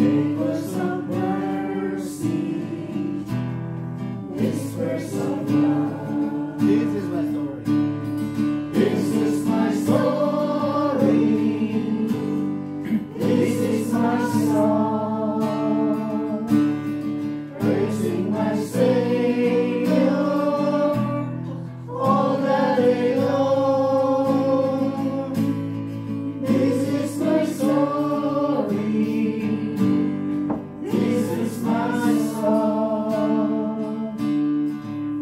Whispers of mercy, whispers of love. This is my story. This is my story. This is my song, praising my Savior all the day long. This is my story. This is my song,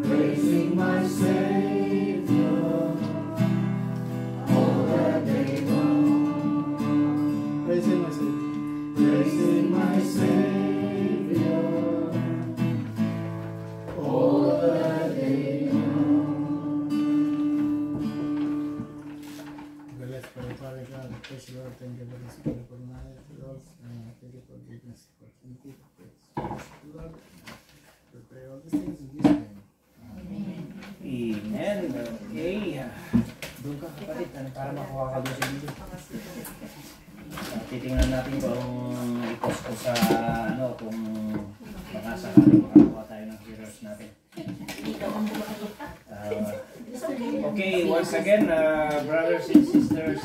praising my Savior all the day long. Praising myself. Praising my Savior all the day long. Okay, let's pray. Father God, praise you, Lord. Thank you for this beautiful night, Lord. Thank you for giving us the opportunity to praise you, Lord. We pray all these things in Jesus' name. Amen. Okay. Doon ka kapatid, para makuha ka doon sa video. Titingnan natin kung i-post ko sa kung baka sakali makakuha tayo ng heroes natin. Okay, once again, brothers and sisters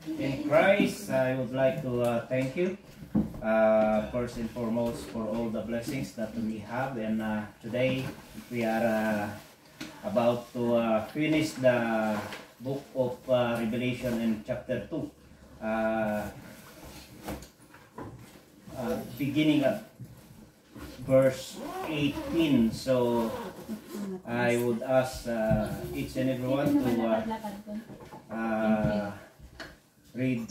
in Christ, I would like to thank you first and foremost for all the blessings that we have, and today we are about to finish the book of Revelation in chapter 2, beginning at verse 18. So I would ask each and everyone to read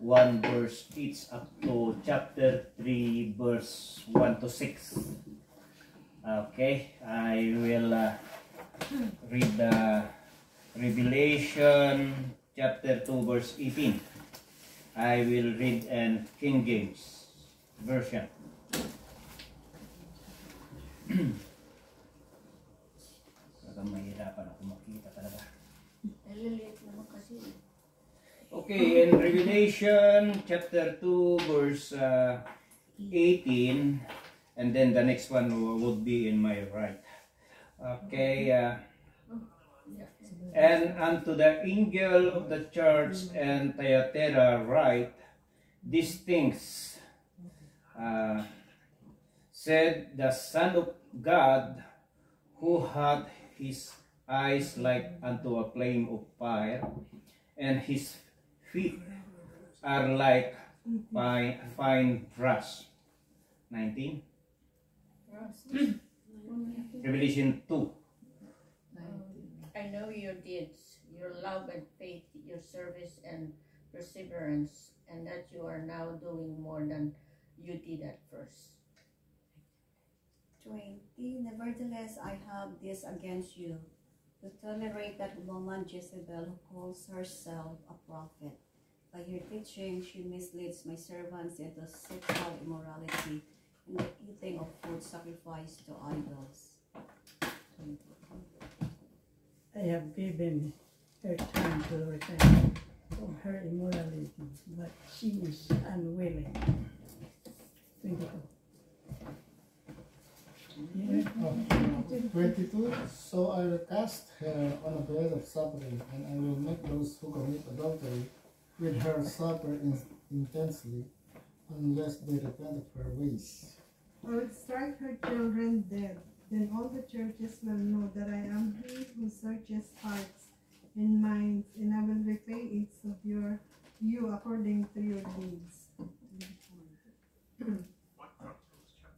one verse each up to chapter 3 verse 1 to 6. Okay, I will read the Revelation chapter 2 verse 18. I will read in King James Version. Talagang mahirapan ako makita talaga. Okay, in Revelation chapter 2 verse 18, and then the next one would be in my right. Okay, and unto the angel of the church in Thyatira write, these things said the Son of God, who had his eyes like unto a flame of fire, and his feet are like fine brass. 19. Revelation 2. I know your deeds, your love and faith, your service and perseverance, and that you are now doing more than you did at first. 20. Nevertheless, I have this against you, to tolerate that woman Jezebel, who calls herself a prophet. By her teaching, she misleads my servants into sexual immorality and the eating of food sacrificed to idols. 22. I have given her time to repent from her immorality, but she is unwilling. 22. 22. So I will cast her on a bed of suffering, and I will make those who commit adultery with her suffer intensely, unless they repent of her ways. I will strike her children dead. Then all the churches will know that I am he who searches hearts and minds, and I will repay each of you according to your deeds.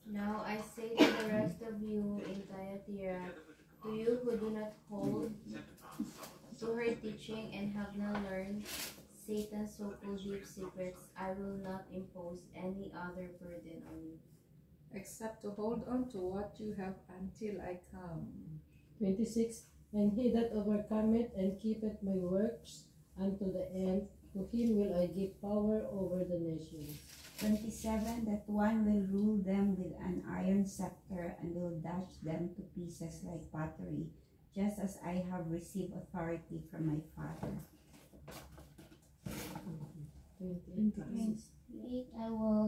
Now I say to the rest of you in Thyatira, to you who do not hold to her teaching and have not learned Satan's so-called deep secrets, I will not impose any other burden on you, except to hold on to what you have until I come. 26. And he that overcometh and keepeth my works unto the end, to him will I give power over the nations. 27. That one will rule them with an iron scepter, and will dash them to pieces like pottery, just as I have received authority from my Father. 28. I will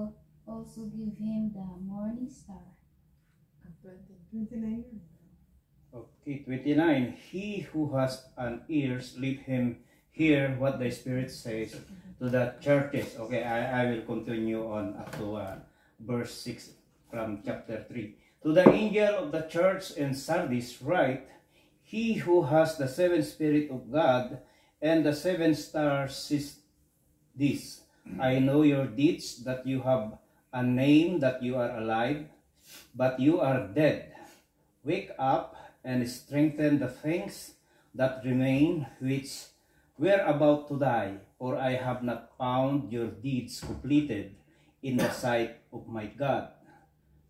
also give him the morning star. 29. Okay, 29. He who has an ears, let him hear what the Spirit says to the churches. Okay, I will continue on up to verse 6 from chapter 3. To the angel of the church in Sardis write, he who has the seven Spirit of God and the seven stars says this, I know your deeds, that you have a name, that you are alive, but you are dead. Wake up and strengthen the things that remain, which were about to die, for I have not found your deeds completed in the sight of my God.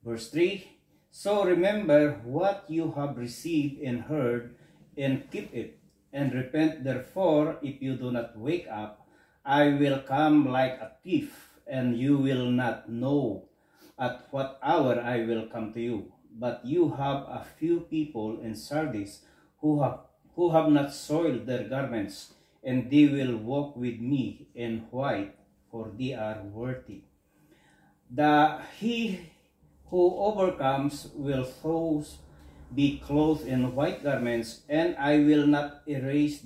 Verse 3, so remember what you have received and heard, and keep it, and repent therefore. If you do not wake up, I will come like a thief, and you will not know at what hour I will come to you. But you have a few people in Sardis who have not soiled their garments, and they will walk with me in white, for they are worthy. He who overcomes will those be clothed in white garments, and I will not erase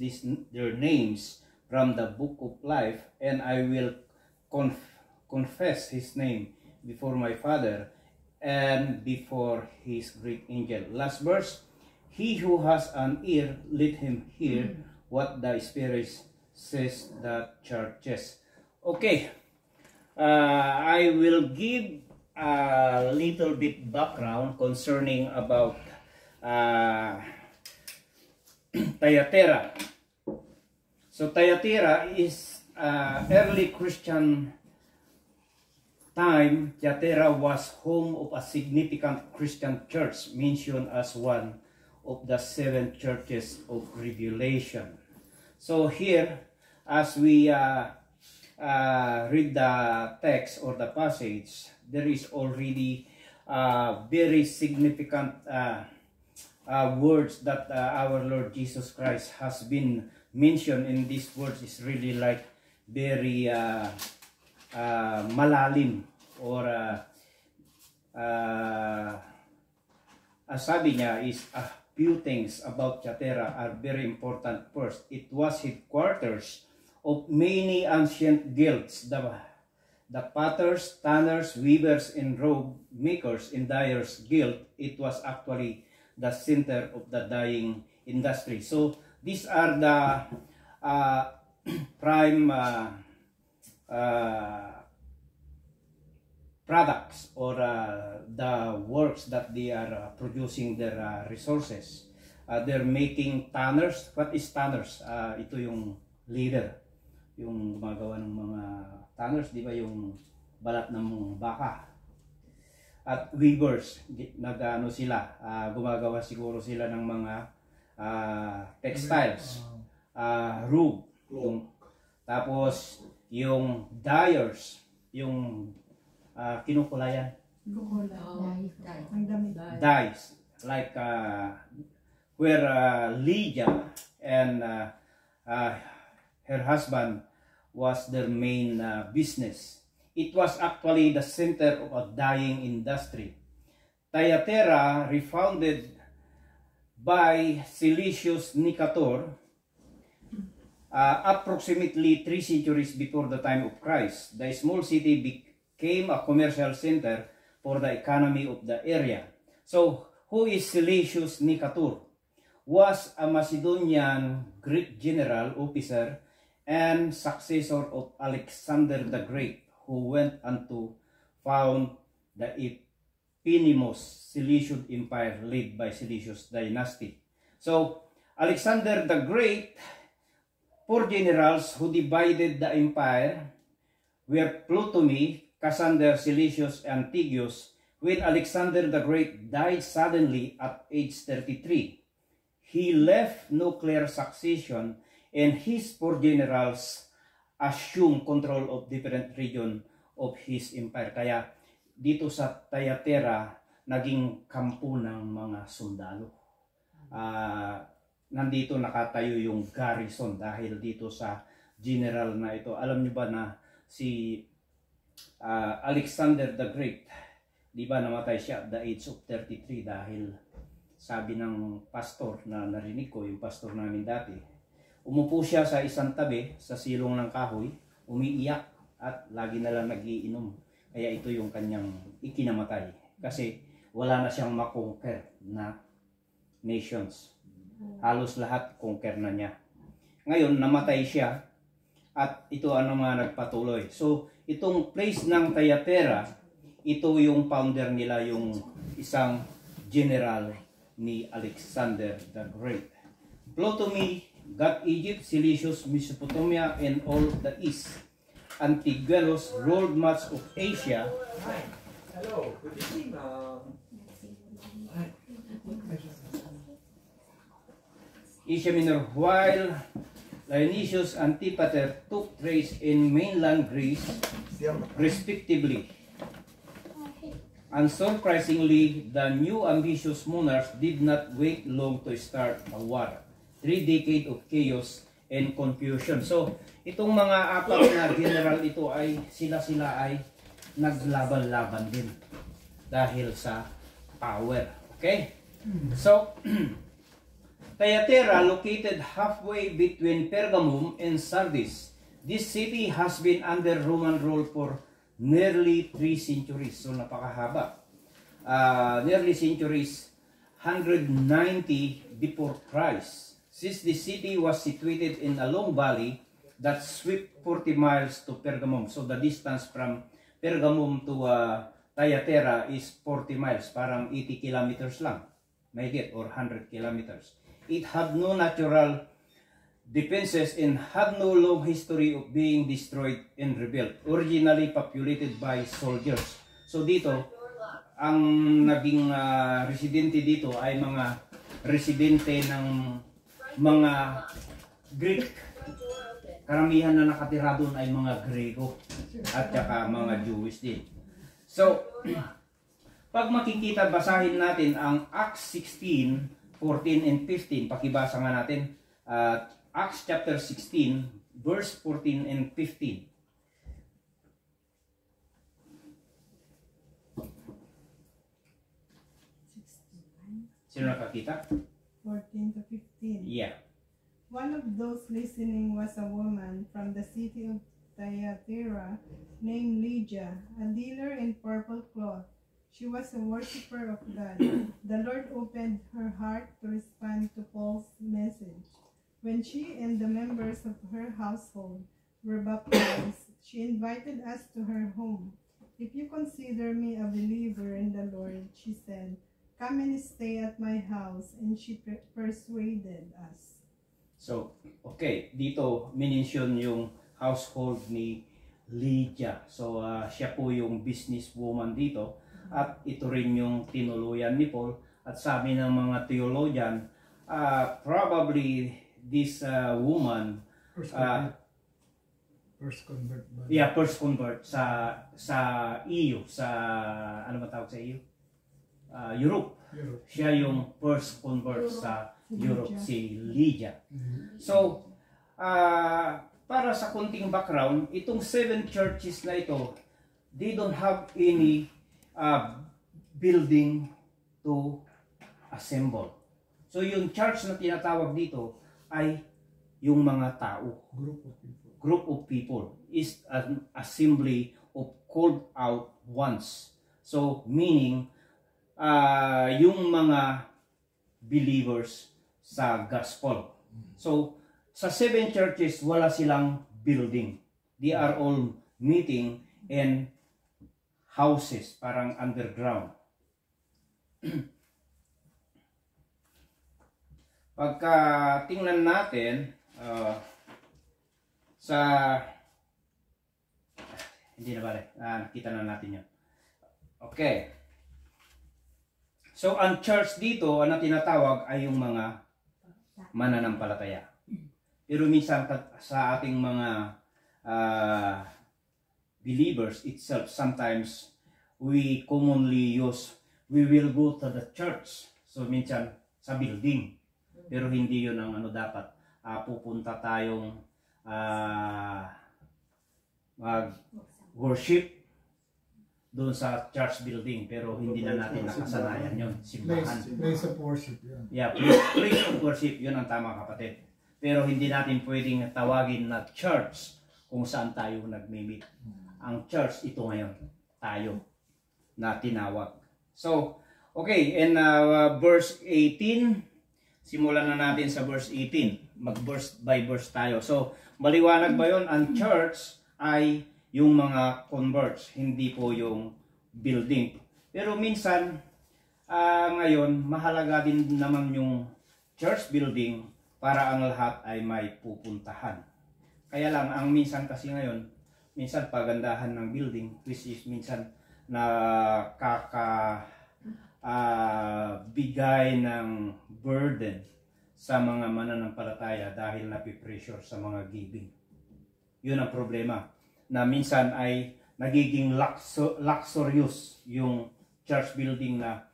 their names from the book of life, and I will confess his name before my Father and before his great angel. Last verse, he who has an ear, let him hear what the Spirit says the churches. Okay, I will give a little bit background concerning about Thyatira. So Thyatira is early Christian time. Thyatira was home of a significant Christian church mentioned as one of the seven churches of Revelation. So here, as we read the text or the passage, there is already very significant words that our Lord Jesus Christ has been mentioned in these words. Is really like very malalim, or sabi niya is a few things about Thyatira are very important. First, it was headquarters of many ancient guilds, the potters, tanners, weavers, and robe makers in dyers guild. It was actually the center of the dyeing industry. So these are the prime products, or the works that they are producing their resources. They're making tanners. What is tanners? Ito yung leader, yung gumagawa ng mga tanners, di ba, yung balat ng baka. At weavers, nag-ano sila, gumagawa siguro sila ng mga textiles, robe. Tapos yung dyers, yung kinukulayan, dyes, like where Lydia and her husband was their main business. It was actually the center of a dyeing industry. Thyatira, refounded by Seleucus Nicator, approximately 3 centuries before the time of Christ. The small city became a commercial center for the economy of the area. So, who is Seleucus Nicator? Was a Macedonian Greek general officer and successor of Alexander the Great, who went on to found the eponymous Seleucid Empire led by Seleucus dynasty. So, Alexander the Great, 4 generals who divided the empire were Ptolemy, Cassander, Seleucus, and Antiochus. When Alexander the Great died suddenly at age 33, he left no clear succession, and his 4 generals assumed control of different region of his empire. Kaya dito sa Thyatira, naging kampo ng mga sundalo. Nandito nakatayo yung garrison dahil dito sa general na ito. Alam niyo ba na si Alexander the Great. Di ba namatay siya at the age of 33 dahil sabi ng pastor na narinig ko, yung pastor namin dati, umupo siya sa isang tabi sa silong ng kahoy, umiiyak at lagi na lang nagiinom. Kaya ito yung kanyang ikinamatay kasi wala na siyang makonquer na nations. Halos lahat conquer na niya. Ngayon namatay siya at ito ang mga nagpatuloy. So itong place ng Thyatira, ito yung founder nila, yung isang general ni Alexander the Great. Ptolemy got Egypt, Cilicius, Mesopotamia, and all the east. Antigonus ruled much of Asia. Hello, good evening. Asia Minor, while Dionysius and Antipater took place in mainland Greece, respectively. Unsurprisingly, the new ambitious monarchs did not wait long to start a war. 3 decades of chaos and confusion. So, itong mga apat na general ito ay sila ay naglaban-laban din dahil sa power. Okay? So, Thyatira, located halfway between Pergamum and Sardis. This city has been under Roman rule for nearly 3 centuries. So, napakahaba. Nearly centuries, 190 before Christ. Since the city was situated in a long valley that swept 40 miles to Pergamum. So, the distance from Pergamum to Thyatira is 40 miles. Parang 80 kilometers lang. May get, or 100 kilometers. It had no natural defenses and had no long history of being destroyed and rebuilt. Originally populated by soldiers. So dito, ang naging residente dito ay mga residente ng mga Greek. Karamihan na nakatira doon ay mga Grego at saka mga Jewish din. So, pag makikita, basahin natin ang Acts 16, 14 and 15. Pakibasa nga natin. Acts chapter 16, verse 14 and 15. Sino nakakita? 14 to 15. Yeah. One of those listening was a woman from the city of Thyatira named Lydia, a dealer in purple cloth. She was a worshiper of God. The Lord opened her heart to respond to Paul's message. When she and the members of her household were baptized, she invited us to her home. If you consider me a believer in the Lord, she said, come and stay at my house. And she persuaded us. So, okay, dito minention yung household ni Lydia. So, siya po yung businesswoman dito. At ito rin yung tinuluyan ni Paul. At sabi ng mga theologian, probably this woman, first convert ba? Yeah, first convert sa EU, sa ano ba tawag sa EU? Europe. Siya yung first convert sa Europe, si Lydia. So, para sa kunting background, itong 7 churches na ito, they don't have any building to assemble. So yung church na tinatawag dito ay yung mga tao. Group of people is an assembly of called out ones. So meaning yung mga believers sa gospel. So sa 7 churches wala silang building. They are all meeting in houses, parang underground. Pagka tingnan natin sa hindi na bale, nakita na natin yun. Okay. So ang church dito, ang tinatawag ay yung mga mananampalataya. Pero minsan sa ating mga believers itself, sometimes we commonly use, we will go to the church. So minsan sa building. Pero hindi yun ang ano dapat. Pupunta tayong mag-worship doon sa church building, pero hindi na natin nakasanayan yun. Simbahan. Place of worship, yeah. Yeah, place of worship, yun ang tama, kapatid. Pero hindi natin pwedeng tawagin na church kung saan tayo nagmi-meet. Ang church, ito ngayon, tayo, na tinawag. So, okay, and verse 18, simulan na natin sa verse 18. Mag-verse by verse tayo. So, maliwanag ba yun? Ang church ay yung mga converts, hindi po yung building. Pero minsan, ngayon, mahalaga din naman yung church building para ang lahat ay may pupuntahan. Kaya lang, ang minsan kasi ngayon, minsan pagandahan ng building, which is minsan bigay ng burden sa mga mananampalataya dahil napipressure sa mga giving. Yun ang problema. Na minsan ay nagiging luxurious yung church building na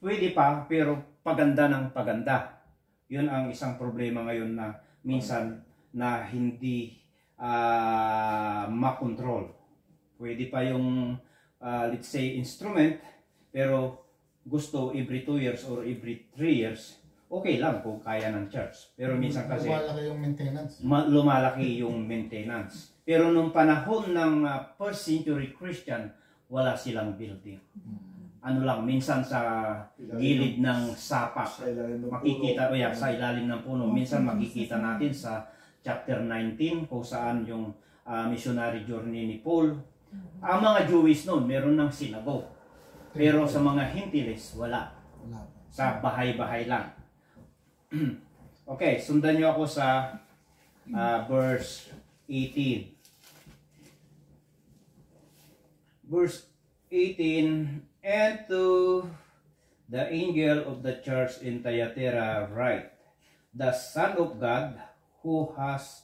pwede pa pero paganda ng paganda. Yun ang isang problema ngayon na minsan na hindi makontrol. Pwede pa yung let's say instrument, pero gusto every 2 years or every 3 years, okay lang kung kaya ng church. Pero minsan kasi lumalaki yung maintenance. Lumalaki yung maintenance. Pero nung panahon ng first century Christian, wala silang building. Ano lang, minsan sa gilid ng sapa, makikita, sa ilalim ng puno. Minsan makikita natin sa chapter 19 kung saan yung missionary journey ni Paul. Ang mga Jewish noon, meron ng sinagogue. Pero sa mga Gentiles, wala. Sa bahay-bahay lang. Okay, sundan nyo ako sa verse 18. Verse 18, and to the angel of the church in Thyatira write, the Son of God, who has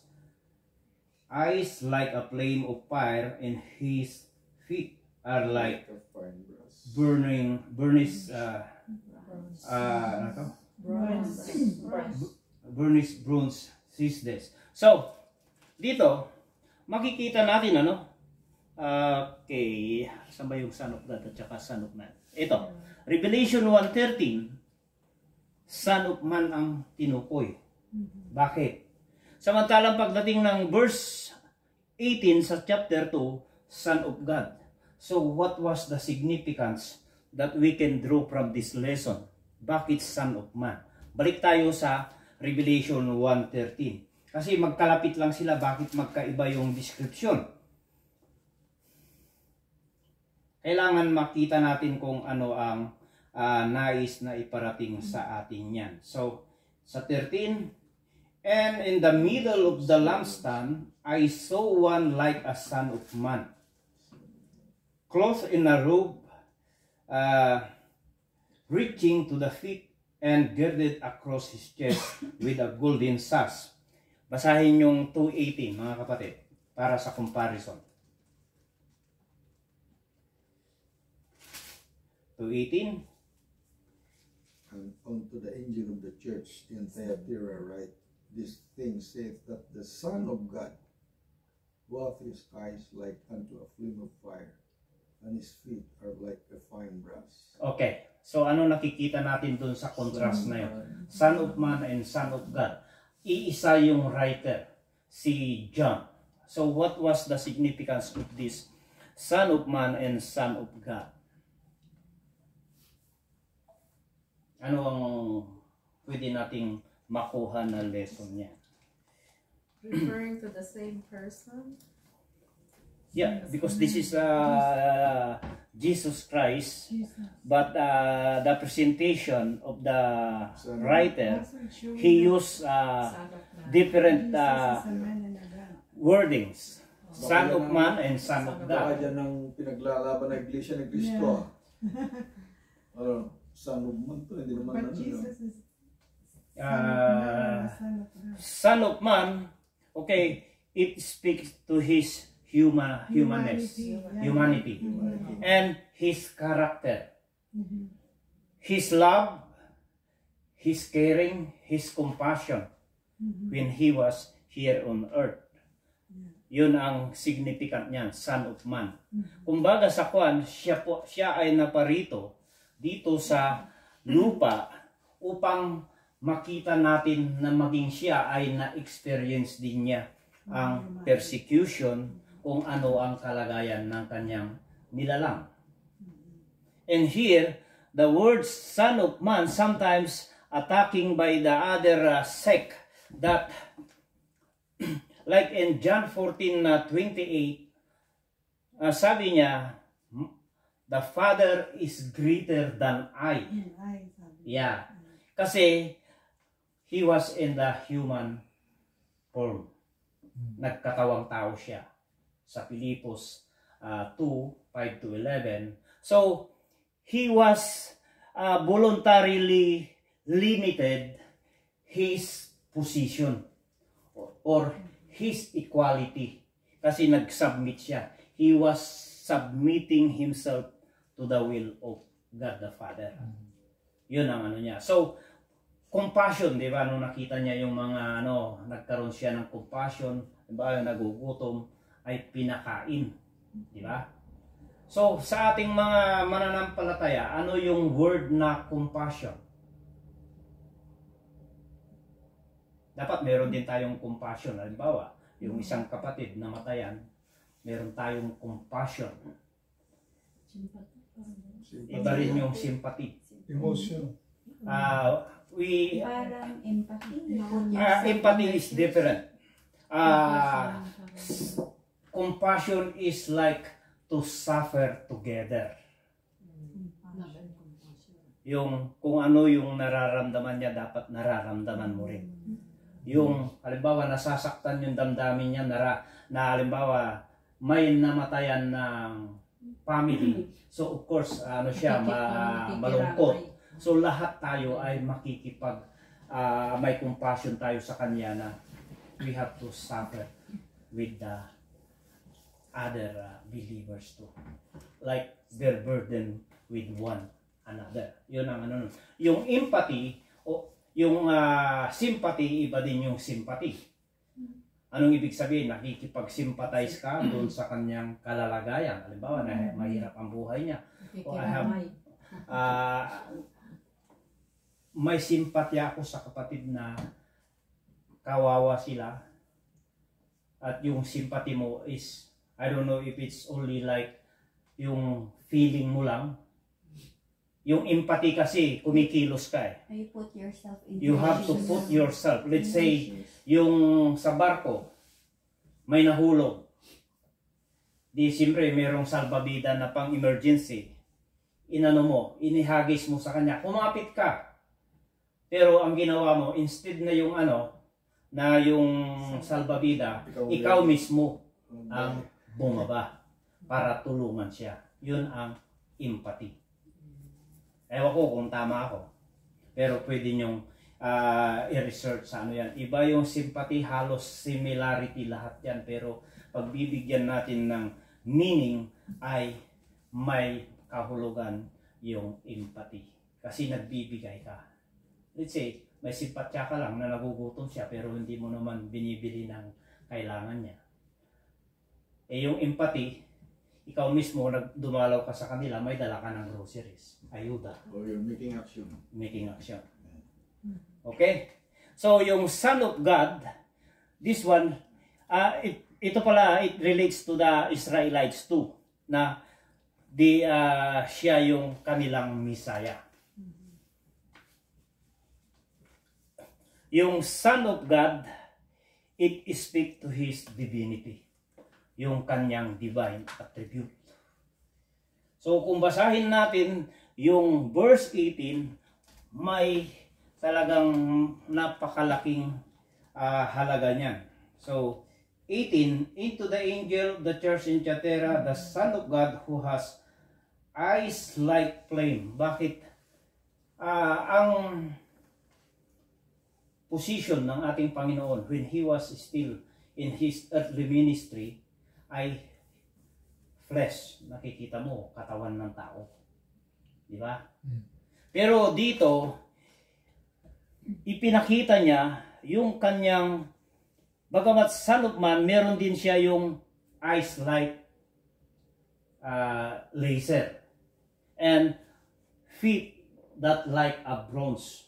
eyes like a flame of fire, and his feet are like burnished bronze cisdes. So, dito, makikita natin okay, saan ba yung Son of God at saka Son of Man? Ito, Revelation 1:13, Son of Man ang tinukoy. Bakit? Samantalang pagdating ng verse 18 sa chapter 2, Son of God. So what was the significance that we can draw from this lesson? Bakit Son of Man? Balik tayo sa Revelation 1:13. Kasi magkalapit lang sila, bakit magkaiba yung description? Kailangan makita natin kung ano ang nais na iparating sa atin yan. So, sa 13, and in the middle of the lampstand, I saw one like a son of man, clothed in a robe, reaching to the feet, and girded across his chest with a golden sash. Basahin yung 2:18, mga kapatid, para sa comparison. 2:18. And unto the angel of the church in Thyatira write, this thing saith that the Son of God, who hath his eyes like unto a flame of fire, and his feet are like a fine brass. Okay, so ano nakikita natin dun sa contrast na yun? Son of Man and Son of God. Iisa yung writer, si John. So what was the significance of this Son of Man and Son of God? Ano ang pwede nating makuha na lesson niya? Referring to the same person? Yeah, because this is Jesus Christ, but the presentation of the writer, he used different wordings. Son of Man and Son of God. Baka dyan ang pinaglalaban ng Iglesia ni Cristo. Son of Man to, hindi naman But Jesus is Son of Man, okay, it speaks to his humanity, and his character, his love, his caring, his compassion when he was here on earth. Yun ang significant niyan, Son of Man. Kumbaga sa kwan, siya ay naparito dito sa lupa upang makita natin na maging siya ay na-experience din niya ang persecution kung ano ang kalagayan ng kanyang nilalang. And here, the word Son of Man sometimes attacking by the other sect that like in John 14:28, sabi niya, the Father is greater than I. Yeah. Kasi he was in the human form. Nagkatawang tao siya. Sa Pilipos 2:5-11. So, he was voluntarily limited his position or his equality kasi nag-submit siya. He was submitting himself to the will of God the Father. Yun ang ano niya. So, compassion, di ba? Nung nakita niya yung mga nagkaroon siya ng compassion, di ba? Nagugutom, ay pinakain. Di ba? So, sa ating mga mananampalataya, ano yung word na compassion? Dapat meron din tayong compassion. Halimbawa, yung isang kapatid na matayan, meron tayong compassion. Iba rin yung sympathy. Emotion. Parang empathy. Empathy is different. Compassion is like to suffer together. Yung kung ano yung nararamdaman niya, dapat nararamdaman mo rin. Yung halimbawa nasasaktan yung damdamin niya na halimbawa may namatayan ng family. So of course malungkot. So lahat tayo ay may compassion tayo sa kanya na we have to suffer with the other believers too. Like their burden with one another. Yun ang yung empathy o yung sympathy, iba din yung sympathy. Anong ibig sabihin? Nakikipag-sympathize ka doon sa kanyang kalalagayan. Halimbawa, na mahirap ang buhay niya. O may simpatya ako sa kapatid na kawawa sila. At yung sympathy mo is, I don't know if it's only like yung feeling mo lang. Yung empathy kasi, kumikilos ka eh. You put yourself in. You have to put yourself. Let's say, yung sa barko, may nahulog. Di siyempre, merong salbabida na pang emergency. Inano mo, inihagis mo sa kanya, kumapit ka. Pero ang ginawa mo, instead na yung yung salbabida, ikaw mismo ang bumaba para tulungan siya. Yun ang empathy. Ewan ko kung tama ako. Pero pwede nyong i-research sa yan. Iba yung sympathy, halos similarity lahat yan. Pero pagbibigyan natin ng meaning ay may kahulugan yung empathy. Kasi nagbibigay ka. Let's say, may simpatya ka lang na nagugutom siya pero hindi mo naman binibili ng kailangan niya. Yung empathy, ikaw mismo, dumalaw ka sa kanila, may dala ka ng groceries. Ayuda. Or you're making action. Making action. Okay? So, yung Son of God, this one, ito pala, it relates to the Israelites too, na siya yung kanilang Messiah. Yung Son of God, it speaks to His divinity. Yung kanyang divine attribute. So kung basahin natin yung verse 18, may talagang napakalaking halaga niyan. So 18, into the angel of the church in Thyatira, the Son of God who has eyes like flame. Bakit? Ang position ng ating Panginoon when He was still in His earthly ministry ay flesh. Nakikita mo, katawan ng tao. Di ba? Pero dito, ipinakita niya yung kanyang Bagamat Son of Man, meron din siya yung eyes like laser and feet that like a bronze.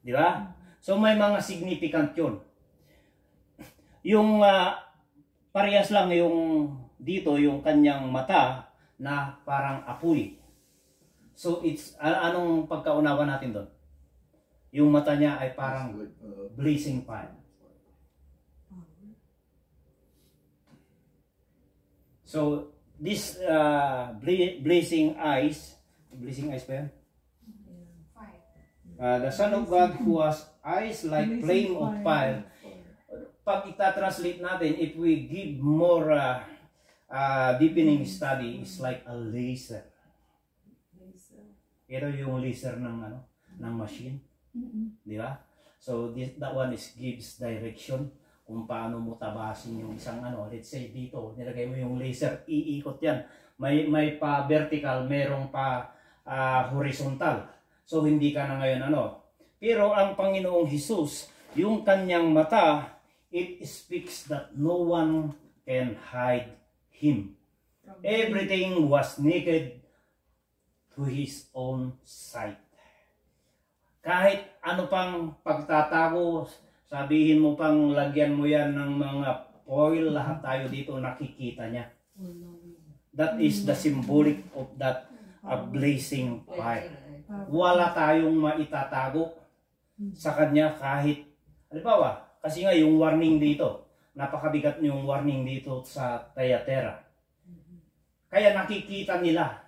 Di ba? So may mga significant yun. Yung parehas lang yung dito, yung kanyang mata na parang apoy. So it's, anong pagkaunawa natin doon? Yung mata niya ay parang blazing fire. So this blazing eyes ba yan? The Son of God who has eyes like flame of fire. Pag ita-translate natin, if we give more deepening study, it's like a laser. Ito yung laser ng machine. Di ba? So that one gives direction kung paano mo tabasin yung isang let's say dito, nilagay mo yung laser, iikot yan. May pa vertical, merong pa horizontal. So hindi ka na ngayon Pero ang Panginoong Hesus, yung kanyang mata, it speaks that no one can hide him. Everything was naked to his own sight. Kahit ano pang pagtatago, sabihin mo pang lagyan mo yan ng mga foil, lahat tayo dito nakikita niya. That is the symbolic of that blazing fire. Wala tayong maitatago sa kanya kahit, halimbawa, kasi nga yung warning dito, napakabigat yung warning dito sa Thyatira. Kaya nakikita nila,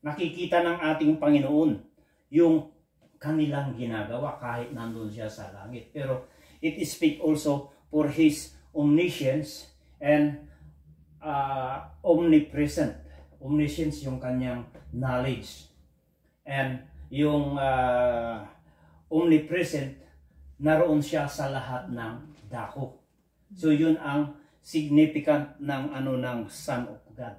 nakikita ng ating Panginoon yung kanilang ginagawa kahit nandun siya sa langit. Pero it speaks also for His omniscience and omnipresent. Omniscience yung kanyang knowledge. And yung omnipresent, naroon siya sa lahat ng dako. So yun ang significant ng ng Son of God.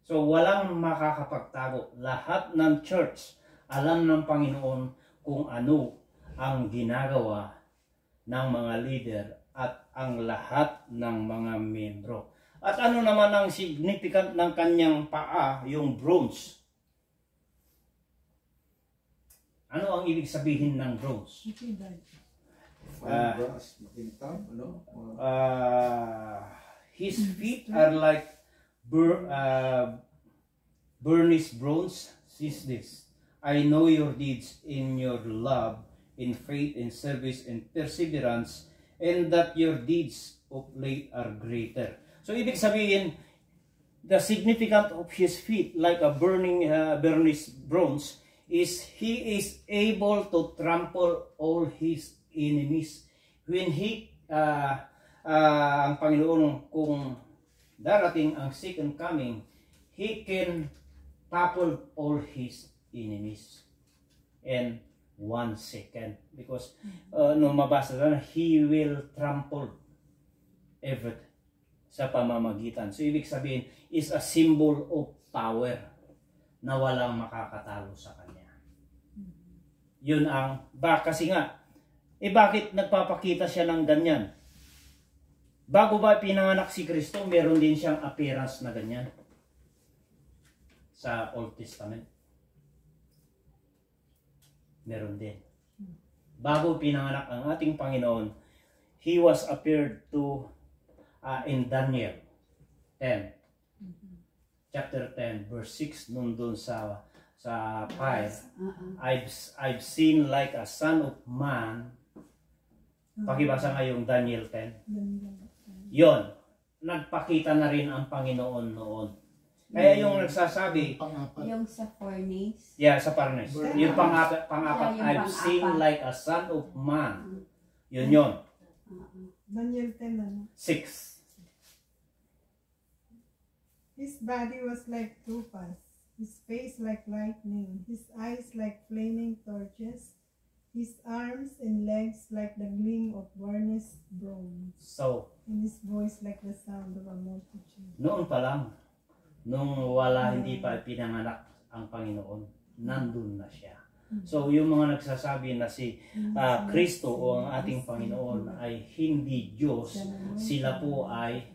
So walang makakapagtago. Lahat ng church, alam ng Panginoon kung ano ang ginagawa ng mga leader at ang lahat ng mga membro. At ano naman ang significant ng kanyang paa, yung bronze. Ano ang ibig sabihin ng bronze? His feet are like burnished bronze. Says this, I know your deeds in your love, in faith, in service, and perseverance, and that your deeds of late are greater. So ibig sabihin, the significance of his feet like a burnished bronze is he is able to trample all his enemies. When ang Panginoon, kung darating ang second coming, he can topple all his enemies in 1 second. Because nung mabasa na, he will trample everything sa pamamagitan. So ibig sabihin is a symbol of power na walang makakatalo sa kanya. Yun ang, kasi nga, bakit nagpapakita siya ng ganyan? Bago ba pinanganak si Kristo, meron din siyang appearance na ganyan sa Old Testament. Meron din. Bago pinanganak ang ating Panginoon, He was appeared to in Daniel 10. Chapter 10, verse 6, nun dun sa fire. I've seen like a son of man. Pakibasa nga yung Daniel 10. Yon, nagpakita na rin ang Panginoon noon. Kaya yung nagsasabi, yung sa furnace. Yeah, sa furnace. Yung pangapat, I've seen like a son of man. Yun yun. Daniel 10, 6. His body was like topaz, his face like lightning, his eyes like flaming torches, his arms and legs like the gleam of burnished bronze, and his voice like the sound of a multitude. Noon pa lang, nung hindi pa pinanganak ang Panginoon, nandun na siya. So yung mga nagsasabi na si Kristo o ang ating Panginoon ay hindi Diyos, sila po ay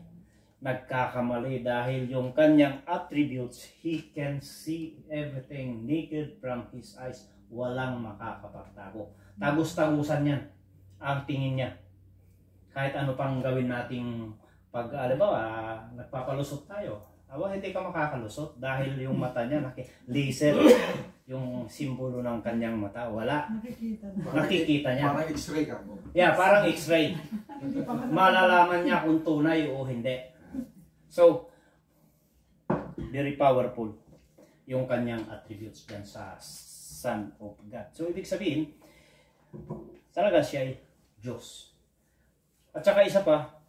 nagkakamali dahil yung kanyang attributes, He can see everything naked from His eyes. Walang makakapagtago. Tagos-tagusan yan ang tingin niya. Kahit ano pang gawin nating pag, nagpapalusot tayo. Hindi ka makakalusot dahil yung mata niya, laser, yung simbolo ng kanyang mata, wala. Nakikita niya. Parang x-ray ka mo. Yeah, parang x-ray. Malalaman niya kung tunay o hindi. So, very powerful yung kanyang attributes dyan sa Son of God. So, ibig sabihin, talaga siya ay Diyos. At saka isa pa,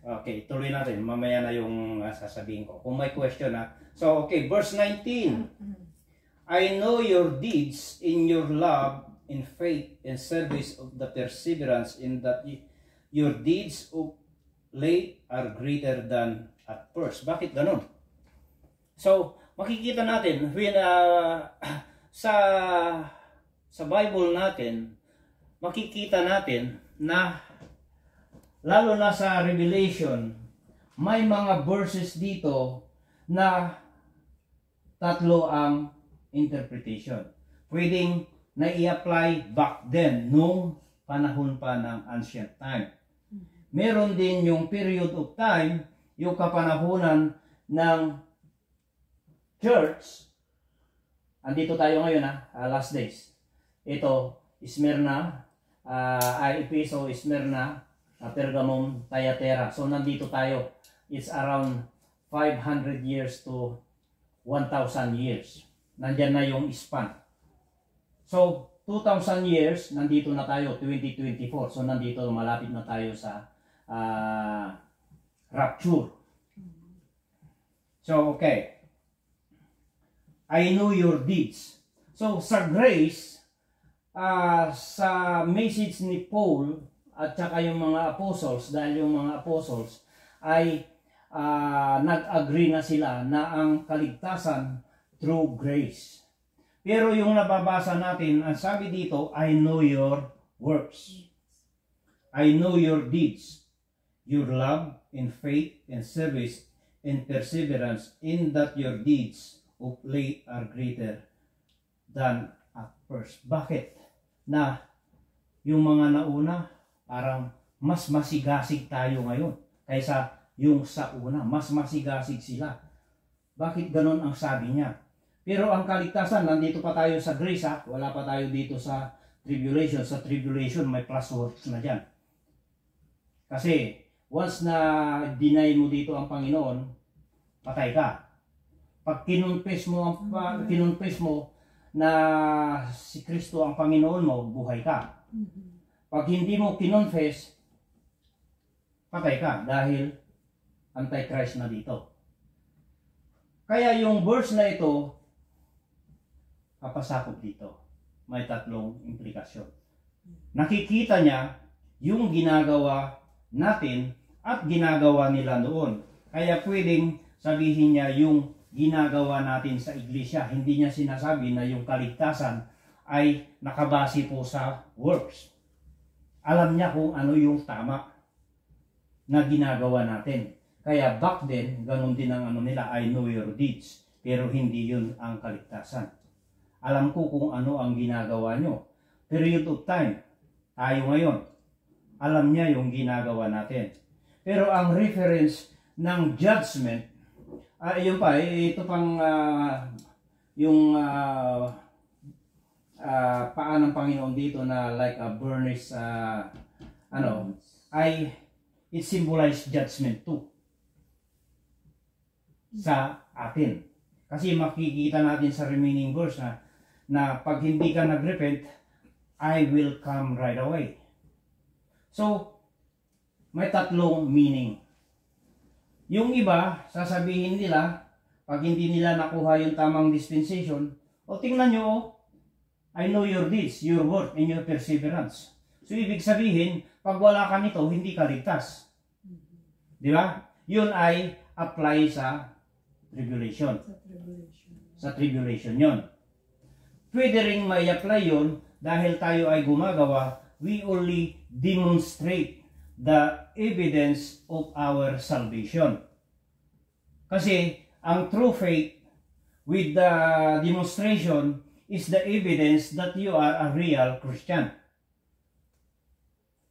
okay, tuloy natin. Mamaya na yung sasabihin ko. Kung may question So, okay, verse 19. I know your deeds in your love, in faith, and service of the perseverance, in that your deeds of late are greater than at first. Bakit ganun? So, makikita natin when sa Bible natin, makikita natin na lalo na sa Revelation, may mga verses dito na tatlo ang interpretation. Pwedeng na-i-apply back then nung panahon pa ng ancient time. Meron din yung period of time, yung kapanahunan ng church. Andito tayo ngayon last days. Ito, Smyrna, Epheso, Smyrna, Pergamum, Thyatira. So nandito tayo. It's around 500 years to 1,000 years. Nandyan na yung span. So 2,000 years, nandito na tayo, 2024. So nandito, malapit na tayo sa rapture. So okay. I know your deeds. So sa grace, sa message ni Paul at saka yung mga apostles, dahil yung mga apostles ay nag-agree na sila na ang kaligtasan through grace. Pero yung nababasa natin, ang sabi dito, I know your works. I know your deeds, your love and faith and service and perseverance, in that your deeds of late are greater than at first. Bakit? Na yung mga nauna, parang mas masigasig tayo ngayon kaysa yung sa una. Mas masigasig sila. Bakit ganun ang sabi niya? Pero ang kaligtasan, nandito pa tayo sa grace wala pa tayo dito sa tribulation. Sa tribulation, may plus works na dyan. Kasi once na deny mo dito ang Panginoon, patay ka. Pag kinonfess mo na si Kristo ang Panginoon mo, buhay ka. Pag hindi mo kinonfess, patay ka dahil antichrist na dito. Kaya yung verse na ito, papasakop dito. May tatlong implikasyon. Nakikita niya yung ginagawa natin at ginagawa nila noon. Kaya pwedeng sabihin niya yung ginagawa natin sa iglesia. Hindi niya sinasabi na yung kaligtasan ay nakabase po sa works. Alam niya kung ano yung tama na ginagawa natin. Kaya back then, ganun din ang ano nila, I know your deeds. Pero hindi yun ang kaligtasan. Alam ko kung ano ang ginagawa nyo. Period of time, tayo ngayon. Alam niya yung ginagawa natin. Pero ang reference ng judgment, yun pa, ito pang yung paa ng Panginoon dito na like a burnished ay it symbolizes judgment too sa atin. Kasi makikita natin sa remaining verse na pag hindi ka nag-repent, I will come right away. So, may tatlong meaning. Yung iba, sasabihin nila, pag hindi nila nakuha yung tamang dispensation, tingnan nyo, I know your deeds, your work, and your perseverance. So, ibig sabihin, pag wala ka nito, hindi ka ligtas. Di ba? Yun ay apply sa tribulation. Sa tribulation yun. pwede rin may-apply yun dahil tayo ay gumagawa, we only demonstrate the evidence of our salvation. Kasi ang true faith with the demonstration is the evidence that you are a real Christian.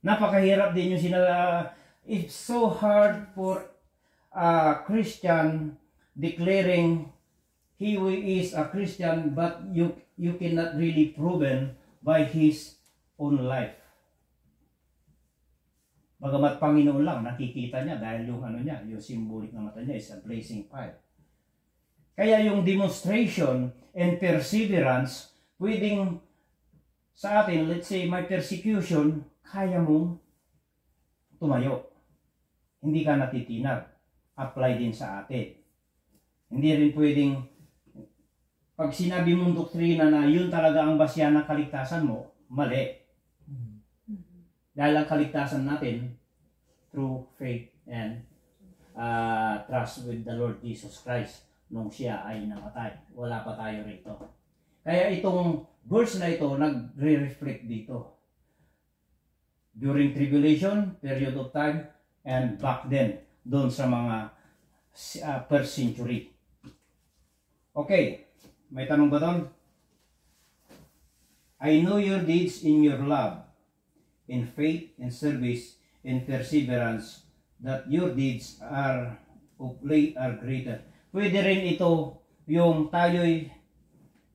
Napakahirap din yung it's so hard for a Christian declaring he is a Christian, but you cannot really proven by his own life. Bagamat Panginoon lang nakikita niya dahil yung yung symbolic na mata niya is a blazing fire. Kaya yung demonstration and perseverance, pwedeng sa atin, let's say may persecution, kaya mong tumayo. Hindi ka natitinag. Apply din sa atin. Hindi rin pwedeng pag sinabi mong doktrina na yun talaga ang basya ng kaligtasan mo, mali. Dahil ang kaligtasan natin through faith and trust with the Lord Jesus Christ nung siya ay namatay. Wala pa tayo rito. Kaya itong verse na ito nagre-reflect dito. During tribulation, period of time, and back then, doon sa mga first century. Okay, may tanong ba doon? I know your deeds in your love, in faith, in service, in perseverance, that your deeds are of late are greater. Pwede rin ito yung tayo'y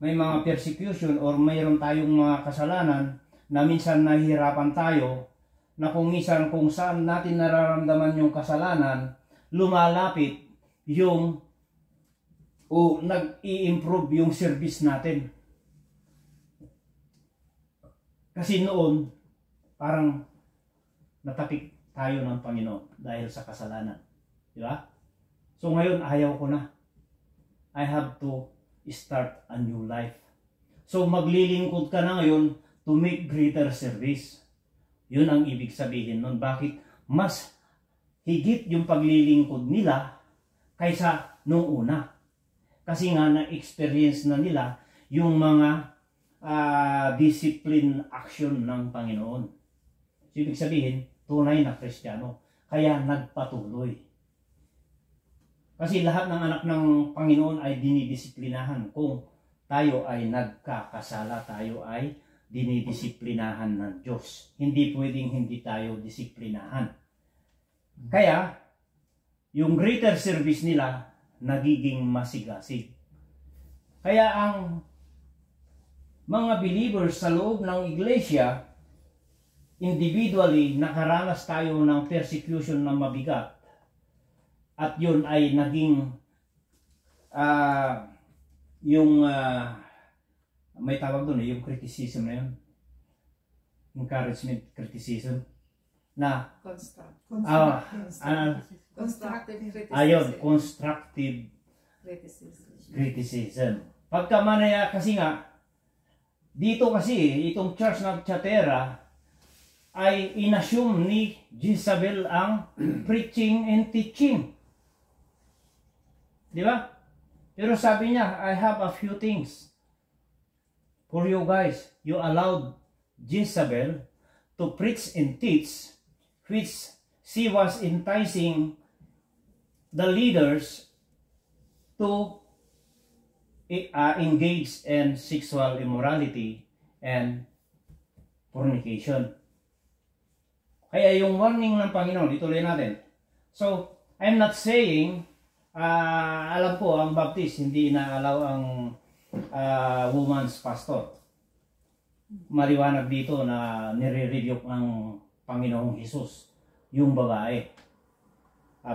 may mga persecution or mayroon tayong mga kasalanan na minsan nahihirapan tayo na kung minsan kung saan natin nararamdaman yung kasalanan, lumalapit yung o nag-i-improve yung service natin. Kasi noon, parang natapik tayo ng Panginoon dahil sa kasalanan. Di ba? So ngayon, ayaw ko na. I have to start a new life. So maglilingkod ka na ngayon to make greater service. Yun ang ibig sabihin nun. Bakit? Mas higit yung paglilingkod nila kaysa nung una. Kasi nga na-experience na nila yung mga discipline action ng Panginoon. So, ibig sabihin, tunay na Kristiyano. Kaya nagpatuloy. Kasi lahat ng anak ng Panginoon ay dinidisiplinahan. Kung tayo ay nagkakasala, tayo ay dinidisiplinahan ng Diyos. Hindi pwedeng hindi tayo disiplinahan. Kaya, yung greater service nila, nagiging masigasig. Kaya ang mga believers sa loob ng iglesia, individually, nakaranas tayo ng persecution na mabigat. At yun ay naging may tawag doon yung criticism na yun. Encouragement, criticism. Na constructive criticism. Ayun, constructive criticism. Pagka manaya, kasi nga, dito kasi, itong church ng Thyatira ay inassume ni Jezebel ang preaching and teaching. Di ba? Pero sabi niya, I have a few things for you guys. You allowed Jezebel to preach and teach, which she was enticing the leaders to engage in sexual immorality and fornication. Kaya yung warning ng Panginoon, ituloy natin. So, I'm not saying, alam ko, ang Baptist, hindi na-allow ang woman's pastor. Maliwanag dito na nire-rebuke ng Panginoong Jesus yung babae.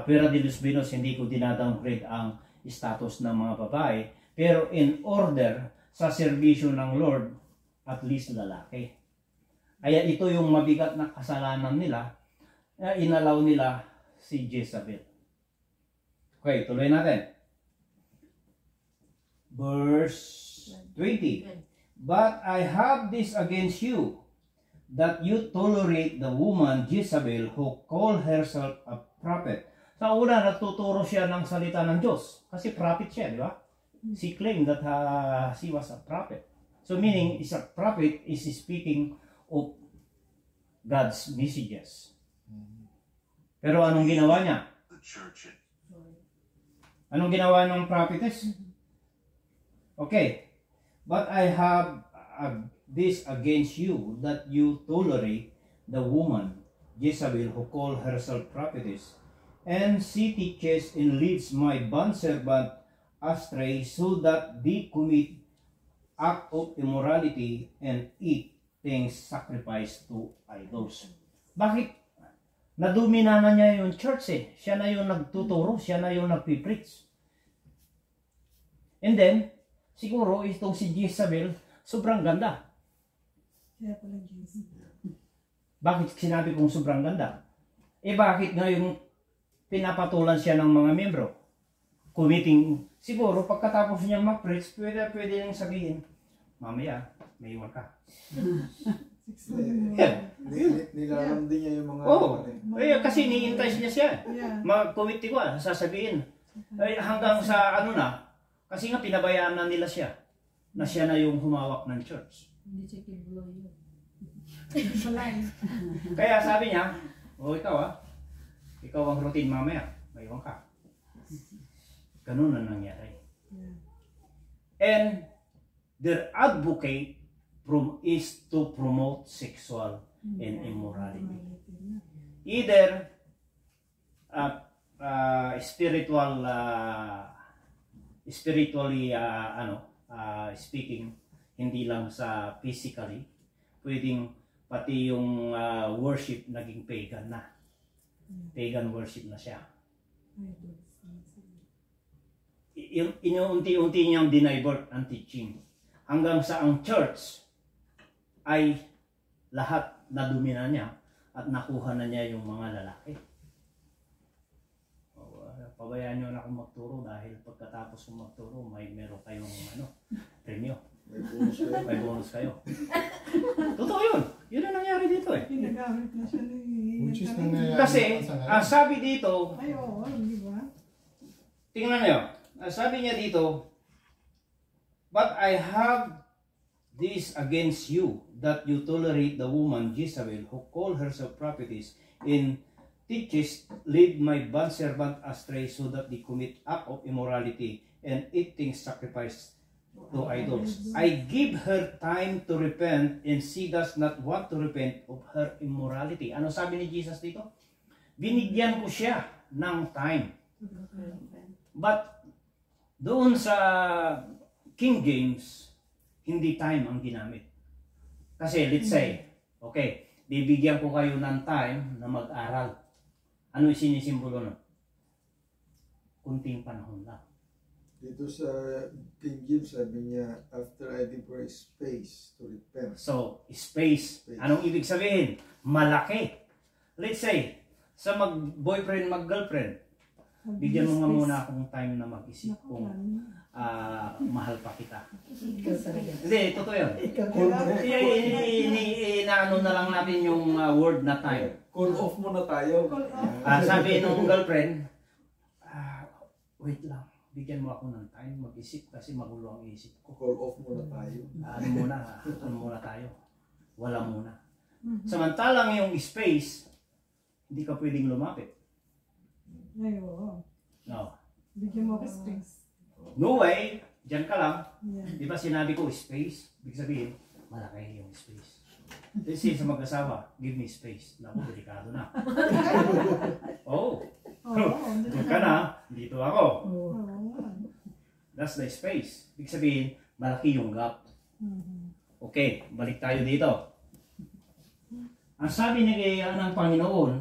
Pero di Los Pinos, hindi ko dinadowngrade ang status ng mga babae. Pero in order sa serbisyo ng Lord, at least lalaki. Kaya ito yung mabigat na kasalanan nila na inalaw nila si Jezebel. Okay, tuloy natin. Verse 20. But I have this against you, that you tolerate the woman Jezebel who called herself a prophet. Sa una, nagtuturo siya ng salita ng Diyos. Kasi prophet siya, di ba? She claimed that she was a prophet. So meaning, is a prophet is speaking of God's messages. Pero anong ginawa niya? Anong ginawa ng prophetess? Okay. But I have this against you, that you tolerate the woman Jezebel, who called herself prophetess, and she teaches and leads my bondservant astray, so that they commit act of immorality and eat things sacrificed to idols. Bakit? Nadumina na niya yung church eh. Siya na yung nagtuturo, siya na yung nagpipreach. And then, siguro itong si Jezebel, sobrang ganda. Kaya pala Jesus. Bakit sinabi kong sobrang ganda? Eh bakit ngayon pinapatulan siya ng mga membro? Committing, siguro pagkatapos niya mag-preach, pwede niyang sabihin, mamaya, may iwan ka. Nilalam din niya yung mga... Kasi niintay niya siya. Yeah. Mag-commit ko, sasabihin. Hanggang sa ano na, kasi nga pinabayaan na nila siya, na siya na yung humawak ng church. Hindi siya kibuloy yun. Kaya sabi niya, ikaw ang routine mamaya, may iwan ka. Ganun na nangyari. And their advocate is to promote sexual and immorality. Either spiritually speaking, hindi lang sa physically, pwedeng pati yung worship naging pagan na. Pagan worship na siya. Inuunti-unti niyang dinivert ang teaching. Hanggang sa ang church ay lahat nadumina niya at nakuha na niya yung mga lalaki. Pabayaan niyo na akong magturo dahil pagkatapos kong magturo, meron kayong premyo. May bonus kayo. Totoo yun. Yun ang nangyari dito eh. Ginagamit na siya ni... Kasi, sabi dito, ay, oo, di ba? tingnan niyo, sabi niya dito, but I have this against you, that you tolerate the woman Jezebel, who called herself prophetess, and teaches, lead my bondservant astray, so that they commit act of immorality and eat things sacrificed to idols. I give her time to repent, and she does not want to repent of her immorality. Ano sabi ni Jesus dito? Binigyan ko siya ng time. But doon sa King James, hindi time ang ginamit. Kasi let's say, okay, bibigyan ko kayo ng time na mag-aral. Ano yung sinisimbolo nun? Kunting panahon lang. Dito sa King James, sabi niya, after I give her space to repent. So, space. Anong ibig sabihin? Malaki. Let's say, sa mag-boyfriend, mag-girlfriend, bigyan mo nga muna akong time na mag-isip kung mahal pa kita. Hindi, totoo yun. Inaano na lang natin yung word na time. Call off muna tayo. Sabi nung girlfriend, wait lang, bigyan mo ako ng time mag-isip kasi magulo ang isip ko. Call off muna tayo. Ano muna tayo? Wala muna. Samantalang yung space, hindi ka pwedeng lumapit. Ay, oo. No. Bigyan mo ako space. No way, dyan ka lang. Yeah. Di ba sinabi ko space? Ibig sabihin, malaki yung space. Kasi sa mag-asawa, give me space. Naku, delikado na. Oh. Doon ka na, dito ako. That's the space. Ibig sabihin, malaki yung gap. Okay, balik tayo dito. Ang sabi ng Panginoon,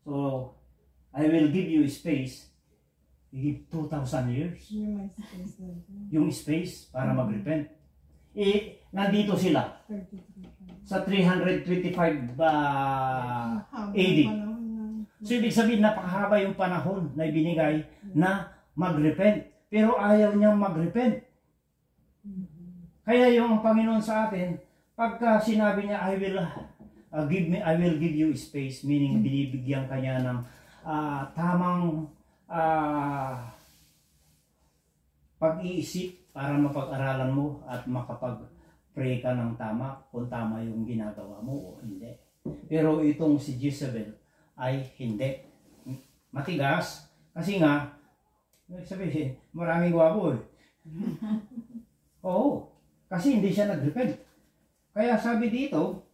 so, I will give you space. Give 2,000 years. Yung space para mag-repent. Nandito sila. Sa 325 AD. So, ibig sabihin, napakahaba yung panahon na ibinigay na mag-repent. Pero ayaw niyang mag-repent. Kaya yung Panginoon sa atin, pagka sinabi niya, I will give you space, meaning binibigyan kanya ng tamang pag-iisip para mapag-aralan mo at pray ka ng tama kung tama yung ginagawa mo o hindi. Pero itong si Jezebel ay hindi. Matigas. Kasi nga, sabihin, maraming gwapo eh. Oo. Kasi hindi siya nag-repent. Kaya sabi dito,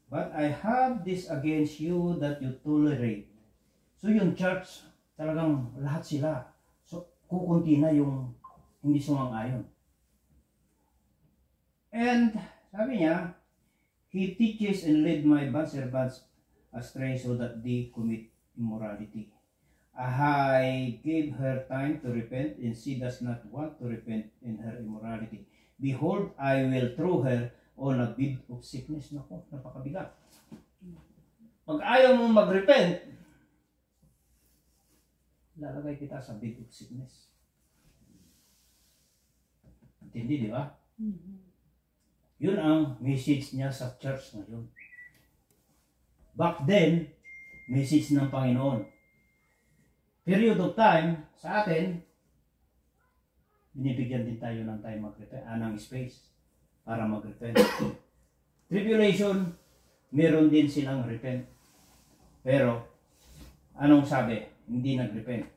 but I have this against you that you tolerate. So yung church, talagang lahat sila. So kukunti na yung hindi sumang-ayon. And sabi niya, he teaches and lead my bondservants astray so that they commit immorality. I gave her time to repent, and she does not want to repent in her immorality. Behold, I will throw her on a bed of sickness. Naku, napakabigat. Pag ayaw mo mag-repent, lalagay kita sa bed of sickness. Intindi, di ba? Yun ang message niya sa church ngayon. Back then, message ng Panginoon. Period of time, sa atin, binibigyan din tayo ng time mag-repent, ng space para mag-repent. Tribulation, meron din silang repent. Pero, anong sabi? Hindi nag-repent.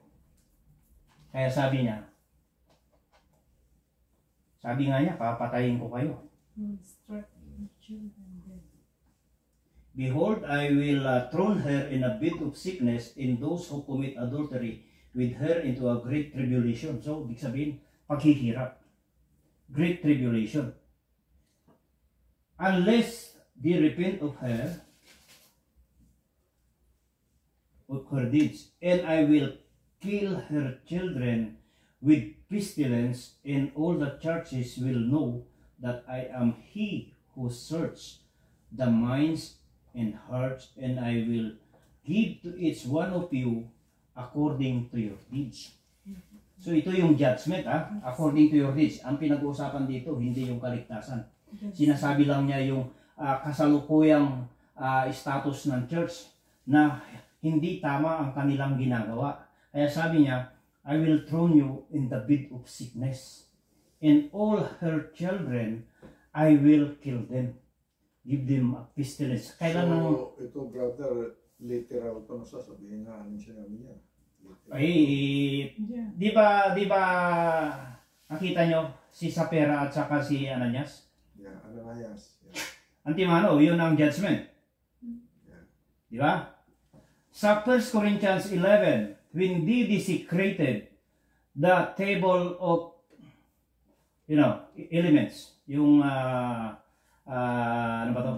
Kaya sabi niya, sabi nga niya, papatayin ko kayo. Behold, I will throw her in a bed of sickness, in those who commit adultery with her into a great tribulation. So, ibig sabihin, paghihirap. Great tribulation. Unless they repent of her deeds, and I will kill her children with pestilence, and all the churches will know that I am he who searches the minds and hearts, and I will give to each one of you according to your deeds. So ito yung judgment, according to your deeds. Ang pinag-uusapan dito, hindi yung kaligtasan. Sinasabi lang niya yung kasalukuyang status ng church na hindi tama ang kanilang ginagawa. Kaya sabi niya, I will throw you in the bed of sickness, and all her children I will kill them. Give them a pestilence. Kailan so, ito brother, literal ito na sasabihin nga anong sinabi niya. Ay, di ba nakita nyo si Sapphira at saka si Ananias? Yeah, Ananias. Yeah. Antimano, yun ang judgment. Yeah. Di ba? Sa 1 Corinthians 11, when they desecrated the table of, elements, yung ano ba to?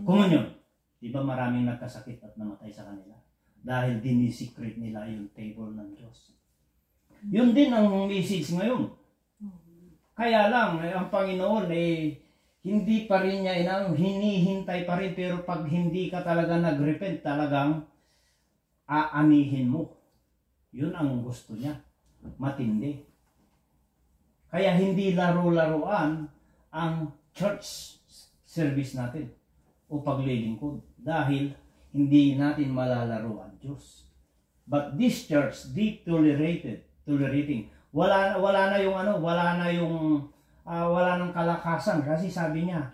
Communion. Di ba maraming nagkasakit at namatay sa kanila? Dahil dinisecrate nila yung table ng Diyos. Yun din ang message ngayon. Kaya lang, ang Panginoon hindi pa rin niya hinihintay pa rin, pero pag hindi ka talaga nag-repent, talagang aanihin mo. Yun ang gusto niya. Matindi. Kaya hindi laro-laruan ang church service natin o paglilingkod dahil hindi natin malalaro ang Diyos. But this church, they tolerating. Wala na yung kalakasan kasi sabi niya,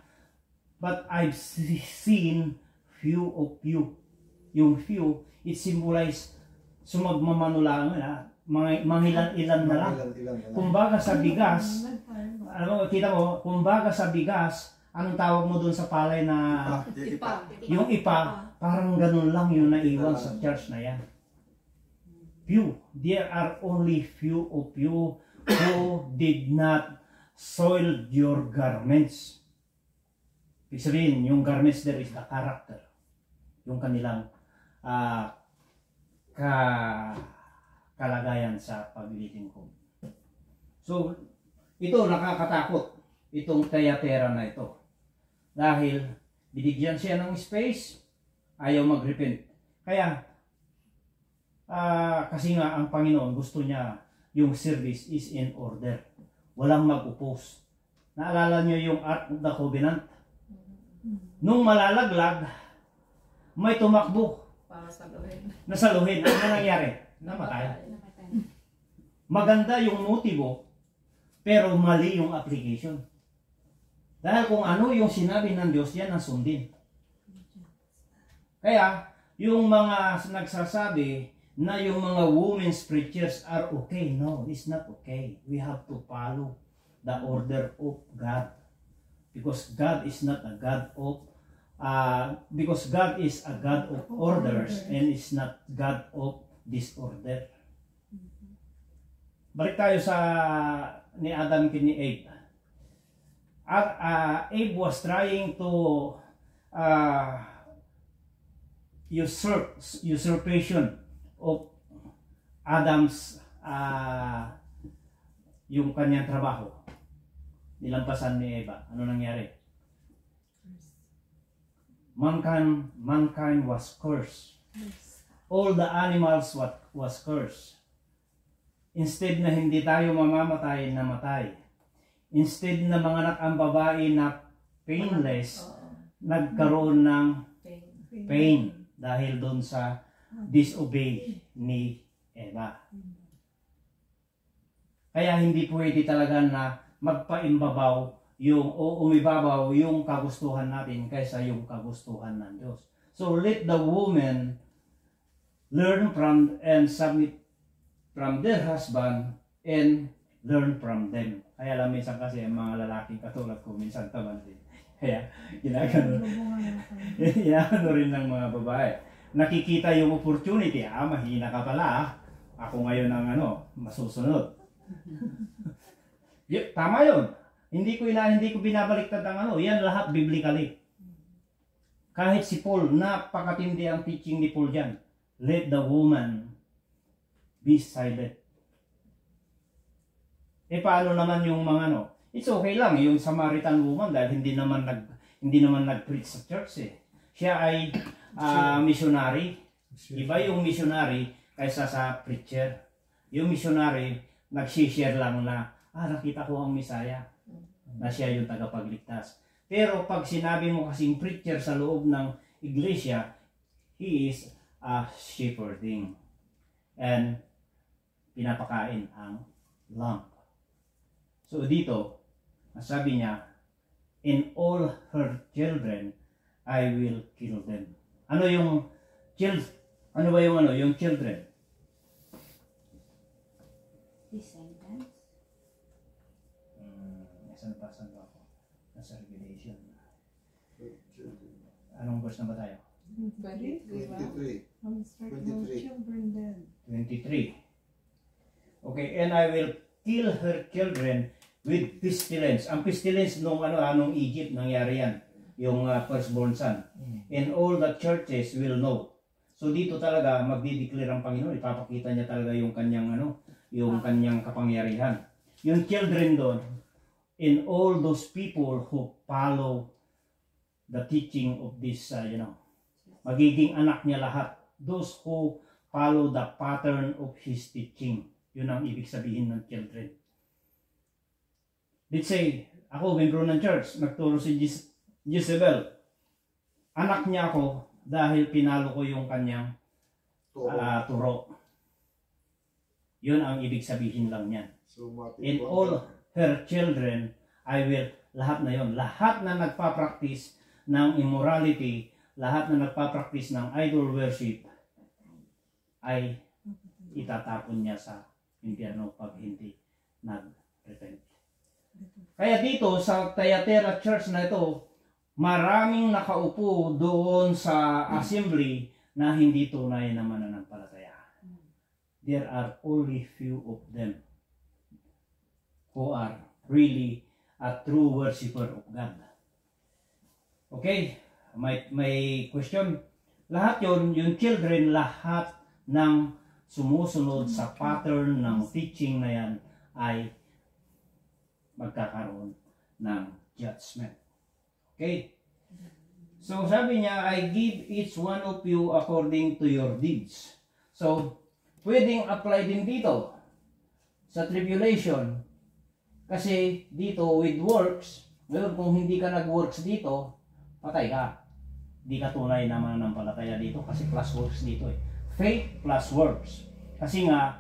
but I've seen few of you. Yung few, it symbolize sumagmamanulaan mangilan-ilan na lang. Kumbaga sa bigas, kita mo, kumbaga sa bigas, anong tawag mo doon sa palay na yung ipa, parang ganun lang yung naiwan sa church na yan. Few. There are only few of you who did not soil your garments. Ibig sabihin, yung garments there is the character. Yung kanilang kalagayan sa paglilingkod. So, ito nakakatakot, itong Thyatira na ito. Dahil binigyan siya ng space, ayaw mag-repent. Kaya, kasi nga ang Panginoon gusto niya yung service is in order. Walang mag-oppose. Naalala niyo yung Ark of the Covenant? Nung malalaglag, may tumakbo. Nasaluhin. Ano nangyari? Namatay. Maganda yung motibo, Pero mali yung application. Dahil kung ano yung sinabi ng Diyos, yan ang sundin. Kaya, yung mga nagsasabi na yung mga women's preachers are okay. No, it's not okay. We have to follow the order of God. Because God is not a God of because God is a God of orders and is not God of disorder. Balik tayo sa ni Adam kini Abe. Abe was trying to usurpation of Adam's yung kanyang trabaho. Nilampasan ni Eva. Ano nangyari? Mankind was cursed. All the animals was cursed. Instead na hindi tayo mamamatay, namatay. Instead na manganak ang babae na painless, nagkaroon ng pain dahil doon sa disobey ni Eva. Kaya hindi pwede talaga na magpaimbabaw yung o umibabaw yung kagustuhan natin kaysa yung kagustuhan ng Diyos. So let the woman learn from and submit from their husband and learn from them. Kaya lang minsan kasi ang mga lalaking katulad ko minsan taman din. Kaya ginagano rin ng mga babae. Nakikita yung opportunity, mahina ka pala, ako ngayon ang masusunod. Tama yun. Hindi ko binabaliktad ang yan lahat biblically. Kahit si Paul, napakatindi ang teaching ni Paul dyan. Let the woman be silent. Paano naman yung mga it's okay lang yung Samaritan woman dahil hindi naman nag-preach sa church eh. Siya ay missionary. Iba yung missionary kaysa sa preacher. Yung missionary nag-share lang na nakita ko ang Misaya na siya yung tagapagligtas. Pero pag sinabi mo kasing preacher sa loob ng iglesia, he is shepherding and pinapakain ang lamb. So dito, sabi niya, in all her children, I will kill them. Ano yung children? Ano ba yung children? Descendants. Saan ba ako? Nasa Revelation. Anong verse na ba tayo? 23. 23. Okay, and I will kill her children with pestilence. Ang pestilence nung Egypt nangyari yan. Yung firstborn son. And all the churches will know. So dito talaga magdi-declare ang Panginoon. Ipapakita niya talaga yung kanyang kanyang kapangyarihan. Yung children doon, in all those people who follow the teaching of this, magiging anak niya lahat. Those who follow the pattern of his teaching. Yun ang ibig sabihin ng children. Let's say, ako, membro ng church, nagturo si Jezebel. Anak niya ako dahil pinalo ko yung kanyang turo. Yun ang ibig sabihin lang niyan. So, in all her children, I will, lahat na yon, lahat na nagpa-practice ng immorality, lahat na nagpa-practice ng idol worship, ay itatapon niya sa impyerno pag hindi nag-repent. Kaya dito sa Thyatira Church na ito, maraming nakaupo doon sa assembly na hindi tunay na mananampalataya. There are only few of them who are really a true worshiper of God. Okay? May question. Lahat yon, yung children, lahat ng sumusunod sa pattern ng teaching na yan ay magkakaroon ng judgment. Okay? So sabi niya, I give each one of you according to your deeds. So, pwedeng apply din dito sa tribulation. Kasi dito with works, ngayon kung hindi ka nag-works dito, patay ka. Hindi ka tunay na mananampalataya dito kasi plus works dito eh. Faith plus works. Kasi nga,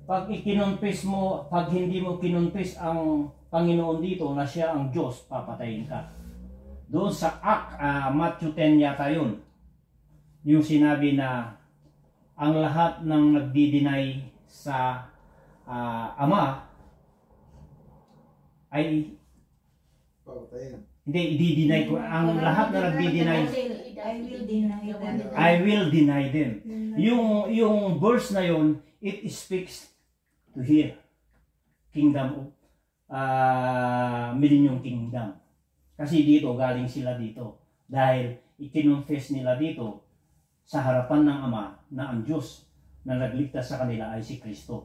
pag ikinonfess mo, pag hindi mo kinonfess ang Panginoon dito na siya ang Diyos, papatayin ka. Doon sa Matthew 10 yata yun, yung sinabi na ang lahat ng nagdi-deny sa Ama ay Papatayin. hindi, i-deny ko. Ang lahat na nagdi-deny, I will deny them. Yung verse na yun, it speaks to here. Kingdom of Millennium Kingdom. Kasi dito, galing sila dito. Dahil ikinonfess nila dito sa harapan ng Ama na ang Diyos na nagligtas sa kanila ay si Kristo.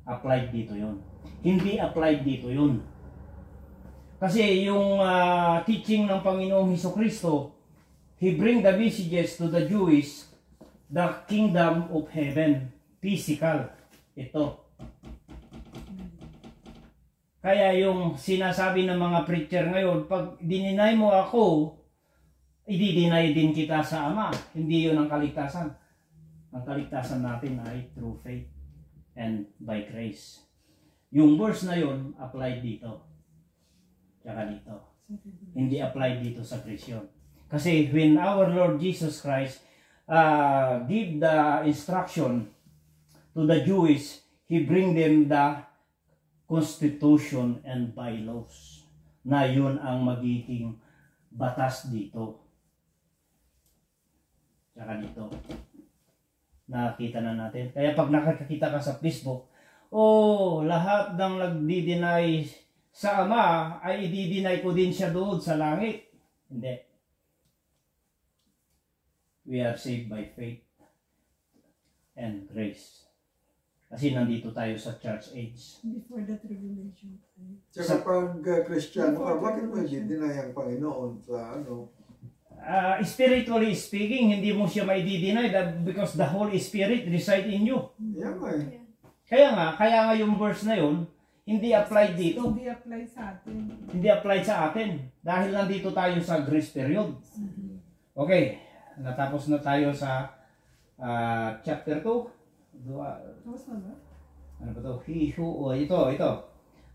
Applied dito yun. Hindi applied dito yun. Kasi yung teaching ng Panginoong Hesukristo, He bring the messages to the Jewish, the kingdom of heaven, physical. Ito. Kaya yung sinasabi ng mga preacher ngayon, pag dininay mo ako, i-deny din kita sa Ama. Hindi yun ang kaligtasan. Ang kaligtasan natin ay through faith and by grace. Yung verse na yun, applied dito. Tsaka dito. Hindi applied dito sa Christian. Kasi when our Lord Jesus Christ give the instruction to the Jewish, He bring them the constitution and bylaws. Na yun ang magiging batas dito. Tsaka dito. Nakita na natin. Kaya pag nakakita ka sa Facebook, lahat ng nagdi-deny sa Ama ay i-deny ko din siya doon sa langit. Hindi. We are saved by faith and grace. Kasi nandito tayo sa church age. Before the tribulation. Tsaka pag Kristiyano ka, bakit mo i-deny ang Panginoon sa ano? Spiritually speaking, hindi mo siya may deny because the Holy Spirit reside in you. Yeah, Kaya nga yung verse na yun, hindi applied dito. Hindi applied sa atin. Hindi applied sa atin. Dahil nandito tayo sa grace period. Okay. Natapos na tayo sa chapter 2. Tapos na ba? Ano ba ito? Ito.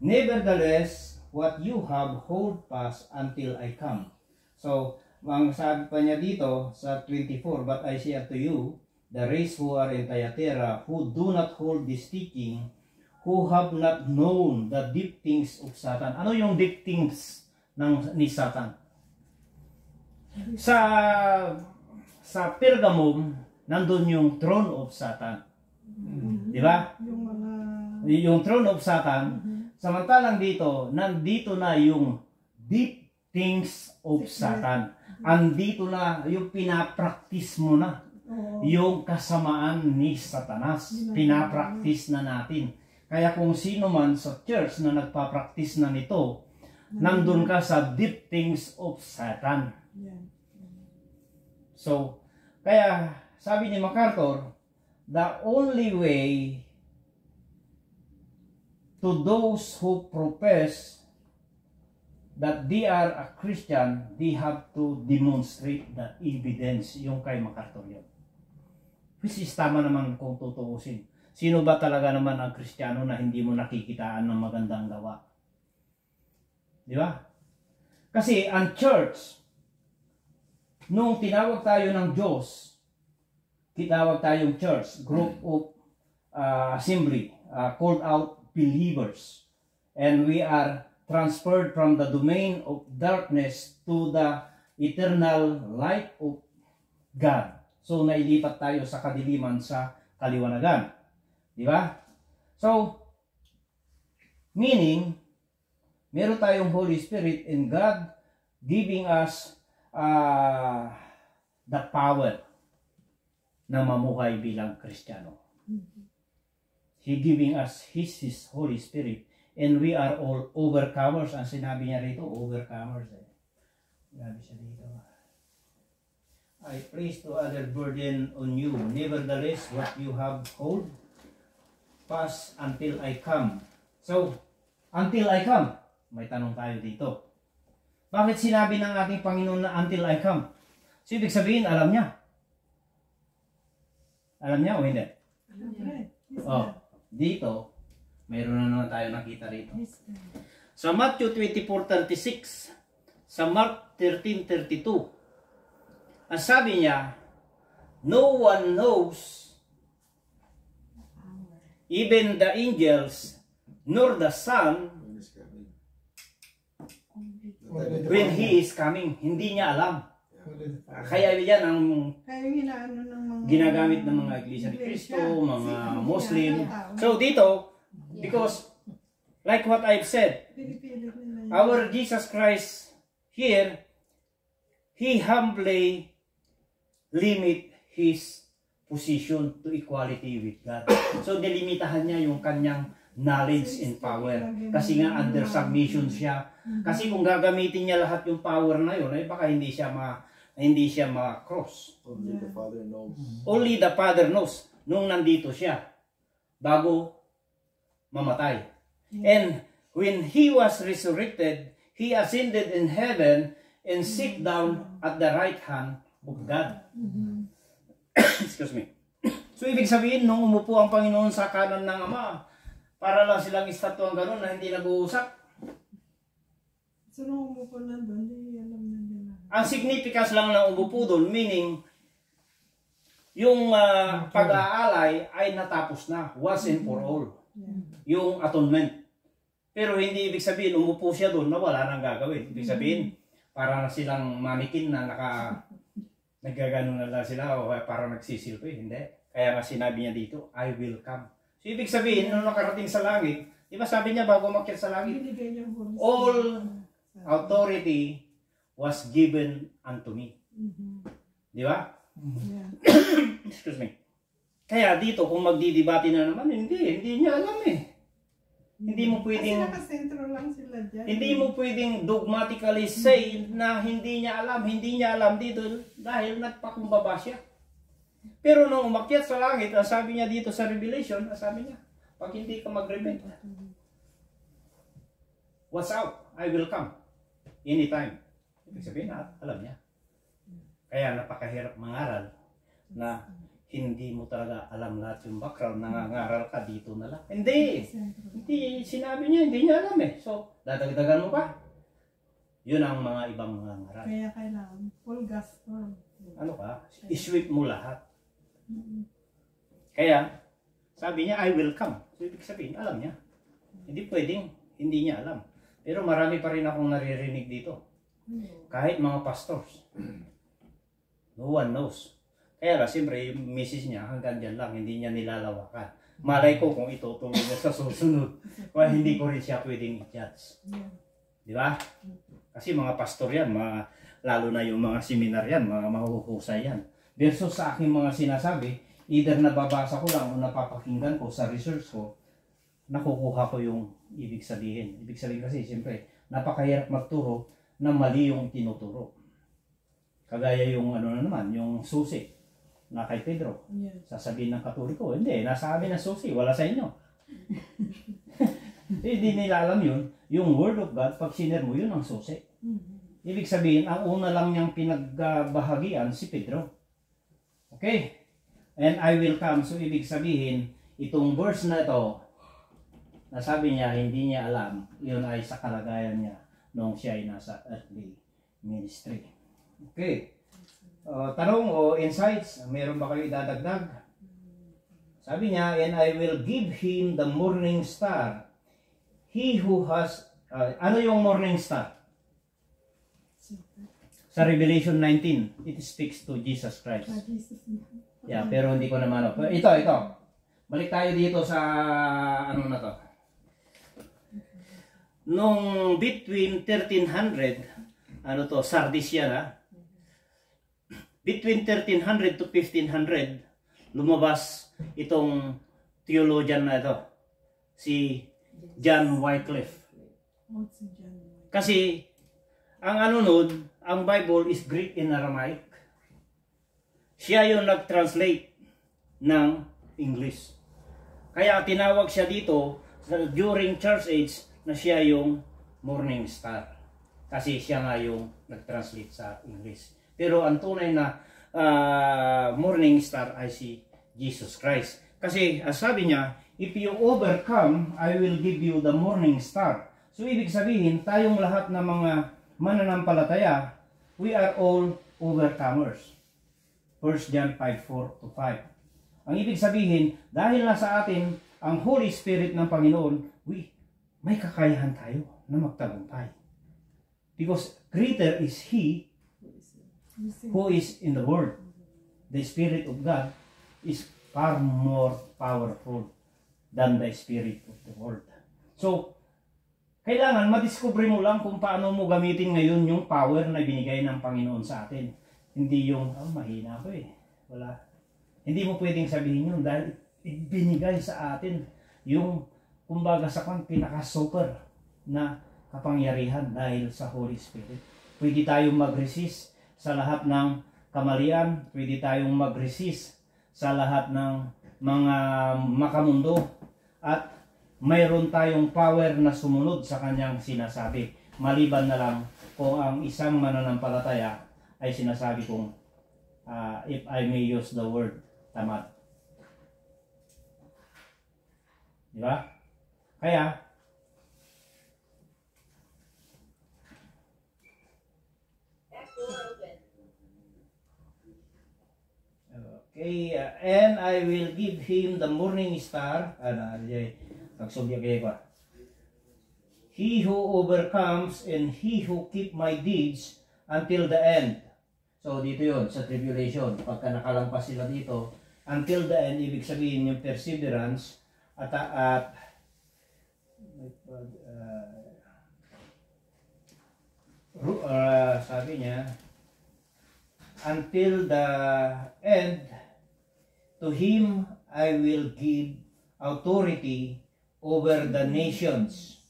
Nevertheless, what you have hold fast until I come. So, ang sabi pa niya dito sa 24, but I say unto you, the race who are in Thyatira, who do not hold this teaching, who have not known the deep things of Satan. Ano yung deep things ni Satan? Sa Pergamum, nandun yung throne of Satan. Di ba? Yung throne of Satan. Samantalang dito, nandito na yung deep things of Satan. Andito na yung pinapractice mo na. Yung kasamaan ni Satanas. Pinapractice na natin. Kaya kung sino man sa church na nagpa-practice na nito, nandun ka sa deep things of Satan. So, kaya sabi ni MacArthur, the only way to those who profess that they are a Christian, they have to demonstrate the evidence. Yung kay MacArthur yun. Which is tama naman kung tutuusin. Sino ba talaga naman ang Kristiyano na hindi mo nakikitaan ng magandang gawa? Di ba? Kasi ang church, nung tinawag tayo ng Diyos, tinawag tayong church, group of assembly, called out believers. And we are transferred from the domain of darkness to the eternal light of God. So, nailipat tayo sa kadiliman sa kaliwanagan. Di ba? So, meaning, meron tayong Holy Spirit in God giving us the power na mamuhay bilang Kristiyano. He giving us His Holy Spirit and we are all overcomers. Ang sinabi niya rito, overcomers. Grabe siya dito. I place no other burden on you. Nevertheless, what you have hold fast until I come. So, until I come. May tanong tayo dito. Bakit sinabi ng ating Panginoon na until I come? So, ibig sabihin, alam niya. Alam niya o hindi? Alam niya. Dito, Mayroon na naman tayo nakita rito. Sa Matthew 24:36, sa Mark 13:32, ang sabi niya, no one knows, even the angels, nor the Son, when He is coming. Hindi niya alam. Kaya yan ang ginagamit ng mga Iglesia ni Cristo, mga Muslim. So dito, because like what I've said, our Jesus Christ here, He humbly limit His position to equality with God. So nilimitahan niya yung kanyang knowledge and power. Kasi nga under submission siya. Kasi kung gagamitin niya lahat yung power na yun, ay baka hindi siya ma-cross. Only the Father knows. Only the Father knows nung nandito siya bago mamatay. And when He was resurrected, He ascended in heaven and sit down at the right hand of God. Excuse me. So ibig sabihin, nung umupo ang Panginoon sa kanan ng Ama, para lang silang estatwang gano'n na hindi nag-uusap. So nung umupo na doon, hindi alam na nila. Ang significance lang ng umupo doon, meaning, yung pag-aalay ay natapos na, once and for all. Yung atonement. Pero hindi ibig sabihin, umupo siya doon na wala nang gagawin. Ibig sabihin, para na silang manikin na naggagano na lang sila o para nagsisilpi. Hindi. Kaya nga sinabi niya dito, I will come. So, ibig sabihin, nung nakarating sa langit, di ba sabi niya bago umakyat sa langit, all authority was given unto me. Di ba? Excuse me. Kaya dito, kung magdidebate na naman, hindi niya alam eh. Hindi mo pwedeng, kasi nakasentro lang sila dyan. Hindi mo pwedeng dogmatically say na hindi niya alam dito dahil nagpakumbaba siya. Pero nung umakyat sa langit, ang sabi niya dito sa Revelation, ang sabi niya, pag hindi ka mag-repent, what's out? I will come. Anytime. Ibig sabihin na, alam niya. Kaya napakahirap mangaral na hindi mo talaga alam lahat yung background, nangangaral ka dito na lang. Hindi. Hindi, sinabi niya, hindi niya alam eh. So, dadagdagan mo pa? Yun ang mga ibang mga ngaral. Kaya kailangan, full gas form. Ano ka? I-sweep mo lahat. Kaya, sabi niya, I will come. So, ibig sabihin, alam niya. Hindi pwedeng, hindi niya alam. Pero marami pa rin akong naririnig dito. Kahit mga pastors. No one knows. Kaya lang, siyempre, yung misis niya, hanggang dyan lang, hindi niya nilalawakan. Malay ko kung itutuloy niya sa susunod. Kaya hindi ko rin siya pwedeng i-judge. Di ba? Kasi mga pastor yan, lalo na yung mga seminar yan, mga mahuhusay yan. Versus sa aking mga sinasabi, either nababasa ko lang o napapakinggan ko sa research ko, nakukuha ko yung ibig sabihin. Ibig sabihin kasi, siyempre, napakahirap magturo na mali yung tinuturo. Kagaya yung ano na naman, yung susi na kay Pedro. Sasabihin ng Katoliko, hindi, nasa amin ang susi, wala sa inyo. Hindi nila alam yun. Yung Word of God, pag siner mo, yun ang susi. Ibig sabihin, ang una lang niyang pinagbahagian si Pedro. Okay? And I will come. So, ibig sabihin, itong verse na ito, nasabi niya, hindi niya alam, yun ay sa kalagayan niya nung siya ay nasa earthly ministry. Okay. Tanong o insights, meron ba kayo idadagdag? Sabi niya, and I will give him the morning star. He who has, ano yung morning star? Sa Revelation 19, it speaks to Jesus Christ. Yeah, pero hindi ko naman. Ito. Balik tayo dito sa, ano na to. Nung between 1300, ano to, Sardis yan ha. Between 1300 to 1500, lumabas itong theologian na ito, si John Wycliffe. Kasi, ang ano nun, ang Bible is Greek and Aramaic. Siya yung nag-translate ng English. Kaya tinawag siya dito, during Church Age, na siya yung morning star. Kasi siya nga yung nag-translate sa English. Pero ang tunay na morning star ay si Jesus Christ. Kasi sabi niya, if you overcome, I will give you the morning star. So ibig sabihin, tayong lahat ng mga mananampalataya, we are all overcomers. 1 John 5:4-5. Ang ibig sabihin, dahil nasa atin ang Holy Spirit ng Panginoon, may kakayahan tayo na magtagumpay. Because greater is He who is in the world. The Spirit of God is far more powerful than the spirit of the world. So, kailangan madiscover mo lang kung paano mo gamitin ngayon yung power na binigay ng Panginoon sa atin. Hindi yung, mahina ako eh. Wala. Hindi mo pwedeng sabihin yun dahil binigay sa atin yung, kumbaga sa pinaka-super na kapangyarihan dahil sa Holy Spirit. Pwede tayong mag-resist sa lahat ng kamalian. Pwede tayong mag-resist sa lahat ng mga makamundo. At mayroon tayong power na sumunod sa kanyang sinasabi. Maliban na lang kung ang isang mananampalataya ay sinasabi kong, if I may use the word, tamad. Di ba? Kaya, okay, and I will give him the morning star. He who overcomes and he who keep my deeds until the end. So dito yun, sa tribulation. Pagka nakalampas sila dito, until the end, ibig sabihin yung perseverance at sabi niya, until the end, to him I will give authority over the nations,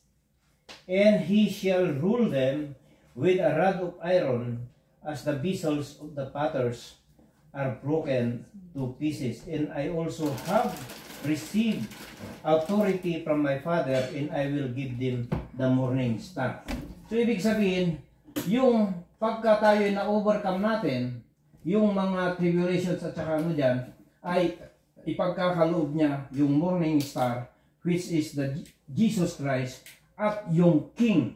and he shall rule them with a rod of iron, as the vessels of the potters are broken to pieces. And I also have received authority from my Father, and I will give them the morning star. So ibig sabihin, yung pagka tayo na-overcome natin, yung mga tribulations at saka ano dyan, ay ipagkakaloob niya yung morning star, which is the Jesus Christ, at yung King.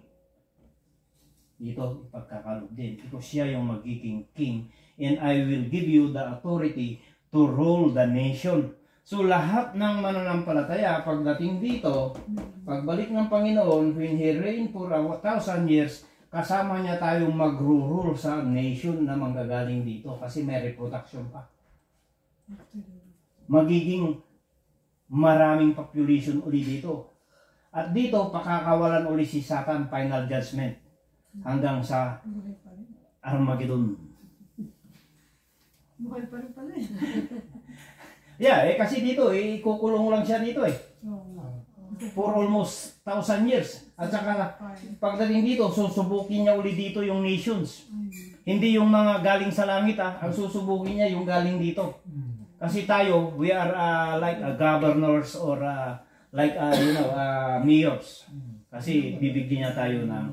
Dito ipagkakaloob din. Ito siya yung magiging King. And I will give you the authority to rule the nation. So lahat ng mananampalataya, pagdating dito, pagbalik ng Panginoon, when He reign for 1,000 years, kasama niya tayong mag-rule sa nation na manggagaling dito kasi may reproduction pa. Magiging maraming population uli dito. At dito, pakakawalan uli si Satan, final judgment, hanggang sa Armageddon. Buhay pa rin pala eh. Yeah, kasi dito, ikukulong lang siya dito eh. For almost 1,000 years. At saka, pagdating dito, susubukin niya uli dito yung nations. Hindi yung mga galing sa langit ang susubukin niya yung galing dito. Kasi tayo, we are like governors or mayors. Kasi bibigyan niya tayo ng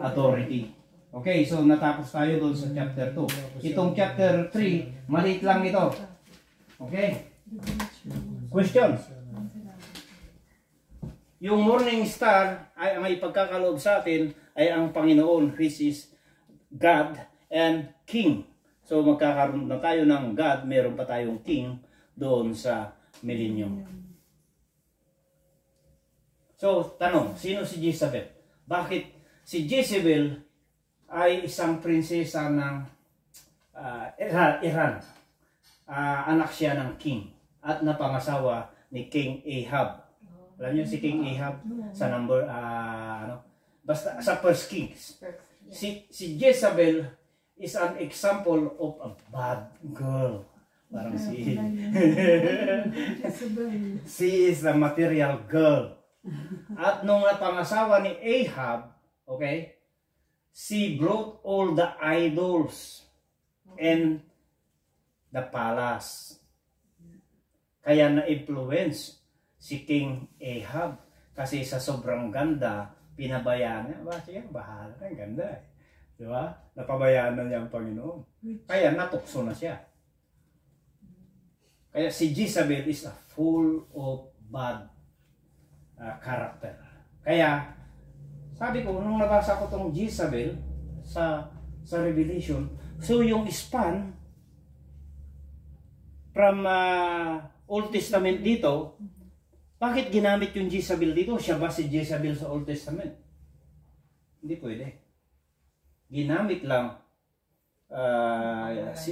authority. Okay, so natapos tayo doon sa chapter 2. Itong chapter 3, maliit lang ito. Okay? Question? Yung morning star ay may pagkakaloob sa atin ay ang Panginoon, which is God and King. So magkakaroon na tayo ng God, meron pa tayong King doon sa millennium. So, tanong, sino si Jezebel? Bakit si Jezebel ay isang prinsesa ng Iran? Anak siya ng king at napangasawa ni King Ahab. Alam niyo si King Ahab sa number, basta sa First Kings. Si Jezebel is an example of a bad girl. Parang si is a material girl. At nung napangasawa ni Ahab, okay, she brought all the idols and the palace. Kaya na-influence si King Ahab kasi sa sobrang ganda, pinabayaan niya. Ba, siya, bahala na, ganda eh. Di ba? Napabayaan na niya ang Panginoon. Kaya natukso na siya. Kaya si Jezebel is a full of bad character. Kaya, sabi ko, nung nabasa ko tong Jezebel sa Revelation, so yung span from Old Testament dito, bakit ginamit yung Jezebel dito? Siya ba si Jezebel sa Old Testament? Hindi pwede. Ginamit lang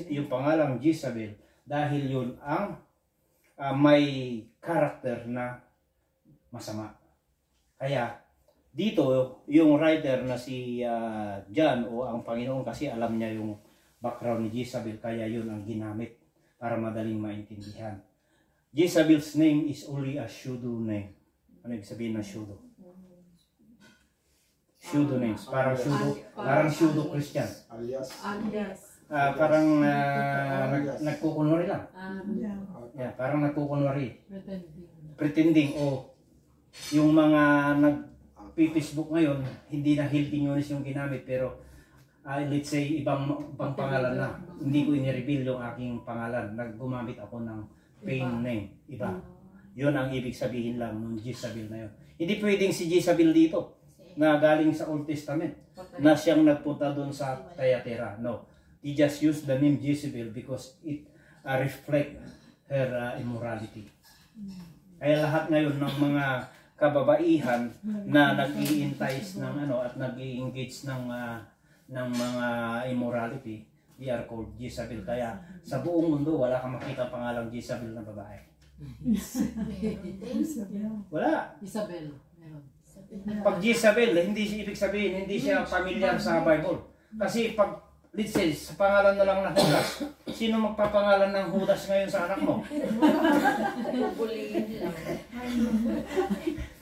yung pangalang Jezebel dahil yun ang may character na masama. Kaya dito yung writer na si John o ang Panginoon, kasi alam niya yung background ni Jezebel, kaya yun ang ginamit para madaling maintindihan. Jezebel's name is only a pseudonym. Ano ibig sabihin ng pseudo? Pseudonyms. Parang pseudo-Christian. Alias. Parang nagkukunwari lang. Yeah, parang nagkukunwari. Pretending. O yung mga nag-Facebook ngayon, hindi na healthy news yung ginamit, pero let's say ibang pangalan na. Hindi ko i-reveal yung aking pangalan. Naggumamit ako ng pain name. Iba. Yun ang ibig sabihin lang ng Jezebel na yun. Hindi pwedeng si Jezebel dito na galing sa Old Testament na siyang nagpunta doon sa Thyatira. No. He just used the name Jezebel because it reflect her immorality. Kaya lahat ngayon ng mga kababaihan na nag-i-entice ng at nag-i-engage ng mga immorality, they are called Jezebel. Kaya sa buong mundo wala kang makita pangalang Jezebel na babae. Wala. Isabel. Pag Jezebel, hindi siya ibig sabihin, hindi siya familiar sa Bible. Kasi pag, let's say, sa pangalan na lang na Judas, sino magpapangalan ng Judas ngayon sa anak mo?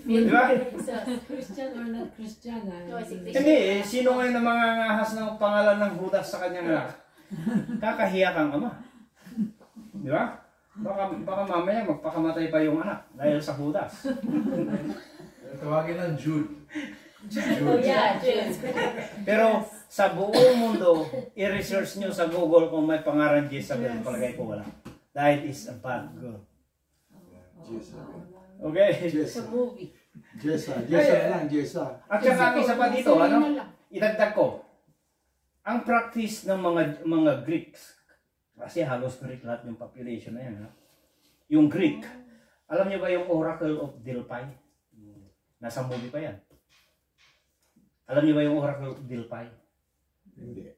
Di ba? Christian or not Christian? Hindi, sino ngayon ang mga ngahas ng pangalan ng Judas sa kanyang anak? Kakahiya kang ama. Di ba? Baka mamaya magpakamatay pa yung anak dahil sa Judas. Tawagin ng Jude. Pero sa buong mundo, i-research nyo sa Google kung may pangalan Jezebel. Palagay ko wala. Dahil is a bad girl. Okay? Sa movie. Jessa lang. At saka ang isa pa dito, idagdag ko. Ang practice ng mga Greeks, kasi halos Greek lahat yung population na yan. Yung Greek, alam niyo ba yung Oracle of Delphi? Nasa movie pa yan. Alam niyo ba yung Oracle of Delphi? Hindi.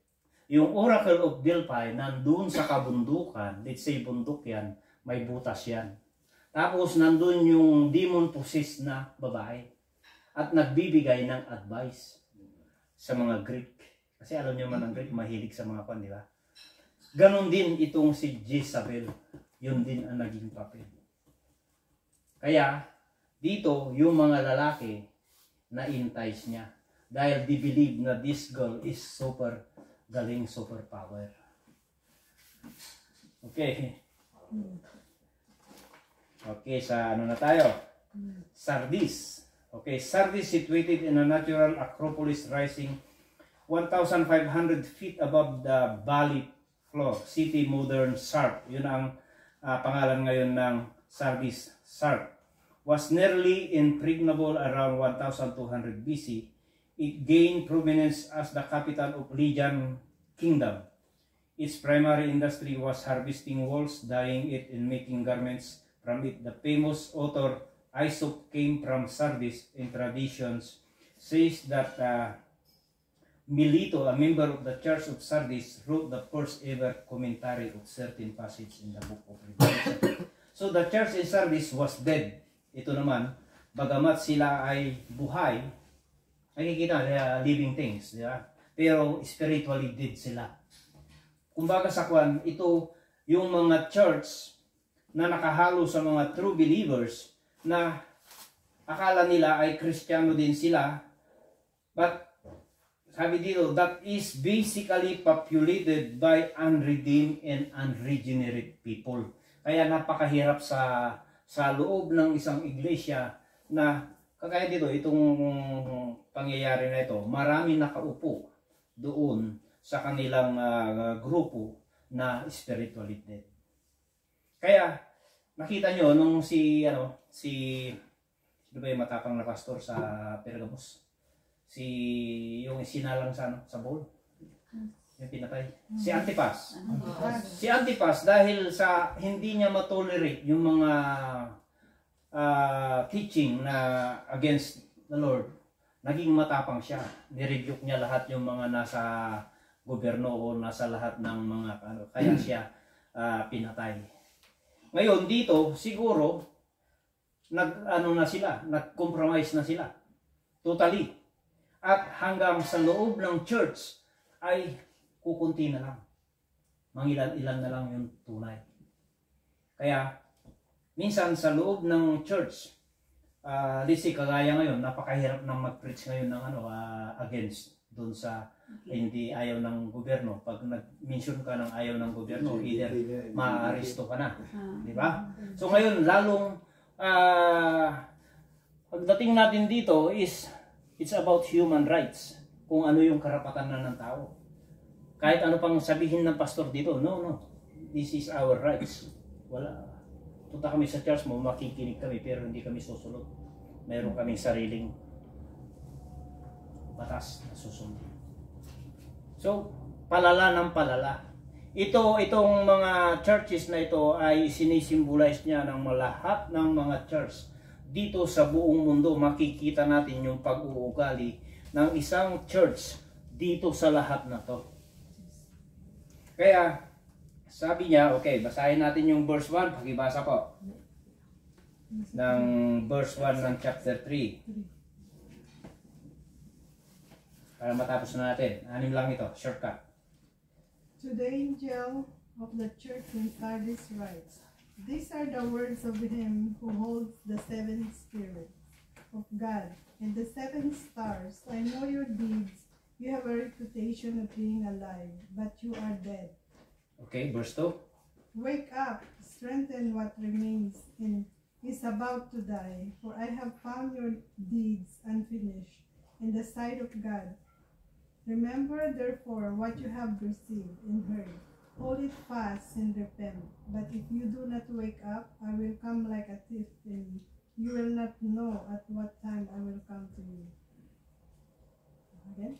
Yung Oracle of Delphi, nandun sa kabundukan, let's say bundok yan, may butas yan. Tapos nandun yung demon possessed na babae at nagbibigay ng advice sa mga Greek. Kasi alam niyo man ang Greek, mahilig sa mga pan, di ba? Ganon din itong si Jezebel. Yun din ang naging papel. Kaya, dito, yung mga lalaki na entice niya. Dahil they believe na this girl is super galing, super power. Okay. Okay, sa ano na tayo? Sardis. Okay, Sardis situated in a natural acropolis rising 1,500 feet above the valley floor. City modern Sarp. Yun ang pangalan ngayon ng Sardis. Sarp was nearly impregnable around 1200 BC. It gained prominence as the capital of Lydian Kingdom. Its primary industry was harvesting walls, dyeing it, and making garments from it. The famous author Aesop came from Sardis, and traditions says that Melito, a member of the Church of Sardis, wrote the first ever commentary of certain passages in the book of Revelation. So the church in Sardis was dead. Ito naman, bagamat sila ay buhay, nakikita nila living things, di ba? Pero spiritually dead sila. Kumbaga sa kwan, ito yung mga church na nakahalo sa mga true believers na akala nila ay Kristiyano din sila, but sabi dito, that is basically populated by unredeemed and unregenerate people. Kaya napakahirap sa loob ng isang iglesia na kagaya dito, itong pangyayari na ito, marami nakaupo doon sa kanilang grupo na spiritually dead. Kaya nakita nyo nung sino ba yung matapang na pastor sa Pergamos? Yung sinalang sa bowl. Yung pinatay. Si Antipas. Si Antipas dahil sa hindi niya matolerate yung mga teaching na against the Lord, naging matapang siya. Nirebuke niya lahat yung mga nasa gobyerno o nasa lahat ng mga kaya siya pinatay. Ngayon dito siguro nag-compromise na sila. Totally. At hanggang sa loob ng church ay kukunti na lang. Mangilan-ilan na lang yung tunay. Kaya minsan sa loob ng church, let's say kagaya ngayon, napakahirap nang mag-preach ngayon ng against doon sa hindi ayaw ng gobyerno. Pag nag-mention ka ng ayaw ng gobyerno, either ma-aresto ka na. Di ba? So ngayon, lalong pagdating natin dito is it's about human rights. Kung ano yung karapatan na ng tao. Kahit ano pang sabihin ng pastor dito, no. This is our rights. Wala. Punta kami sa church mo, makikinig kami, pero hindi kami susunod. Mayroon kaming sariling batas na susunod. So, palala ng palala. Itong mga churches na ito ay sinisimbolize niya ng lahat ng mga church. Dito sa buong mundo, makikita natin yung pag-uugali ng isang church dito sa lahat na to. Kaya, sabi niya, okay, basahin natin yung verse 1. Pakibasa po. Ng verse 1 ng chapter 3. Para matapos na natin. 6 lang ito. Shortcut. To the angel of the church in Sardis writes, these are the words of him who holds the 7 spirits of God and the 7 stars. I know your deeds. You have a reputation of being alive, but you are dead. Okay, verse 2. Wake up, strengthen what remains and is about to die, for I have found your deeds unfinished in the sight of God. Remember therefore what you have received and heard. Hold it fast and repent. But if you do not wake up, I will come like a thief, and you will not know at what time I will come to you. Again?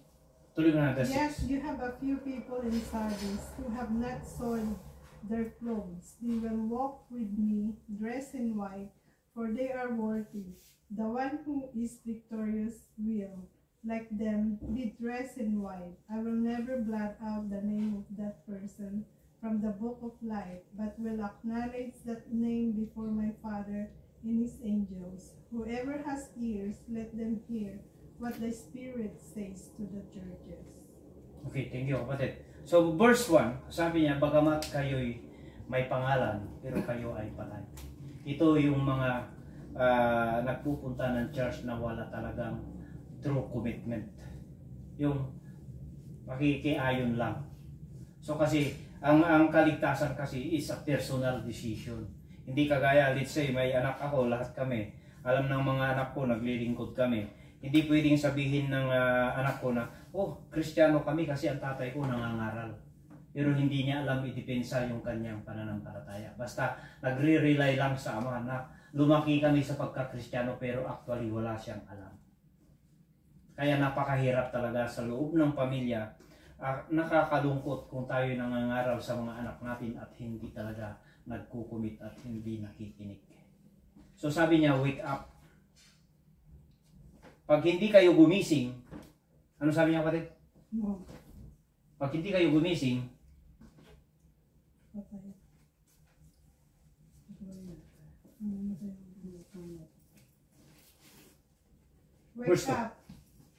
Yes, you have a few people in Sardis who have not soiled their clothes. They will walk with me, dressed in white, for they are worthy. The one who is victorious will, like them, be dressed in white. I will never blot out the name of that person from the book of life, but will acknowledge that name before my Father and his angels. Whoever has ears, let them hear what the Spirit says to the churches. Okay, thank you, kapatid. So, verse 1, sabi niya, bagamat kayo'y may pangalan, pero kayo ay patay. Ito yung mga nagpupunta ng church na wala talagang true commitment. Yung makikiayon lang. So, kasi, ang kaligtasan kasi is a personal decision. Hindi kagaya, let's say, may anak ako, lahat kami. Alam ng mga anak ko, naglilingkod kami. Hindi pwedeng sabihin ng anak ko na, oh, Kristiyano kami kasi ang tatay ko nangangaral. Pero hindi niya alam idepensa yung kanyang pananampalataya. Basta nagre-rely lang sa ama na lumaki kami sa pagka-Kristiyano pero actually wala siyang alam. Kaya napakahirap talaga sa loob ng pamilya. Nakakalungkot kung tayo nangangaral sa mga anak natin at hindi talaga nagkukumit at hindi nakikinig. So sabi niya, wake up. Pag hindi kayo gumising, ano sabi niya kapatid? Pag hindi kayo gumising, wake up.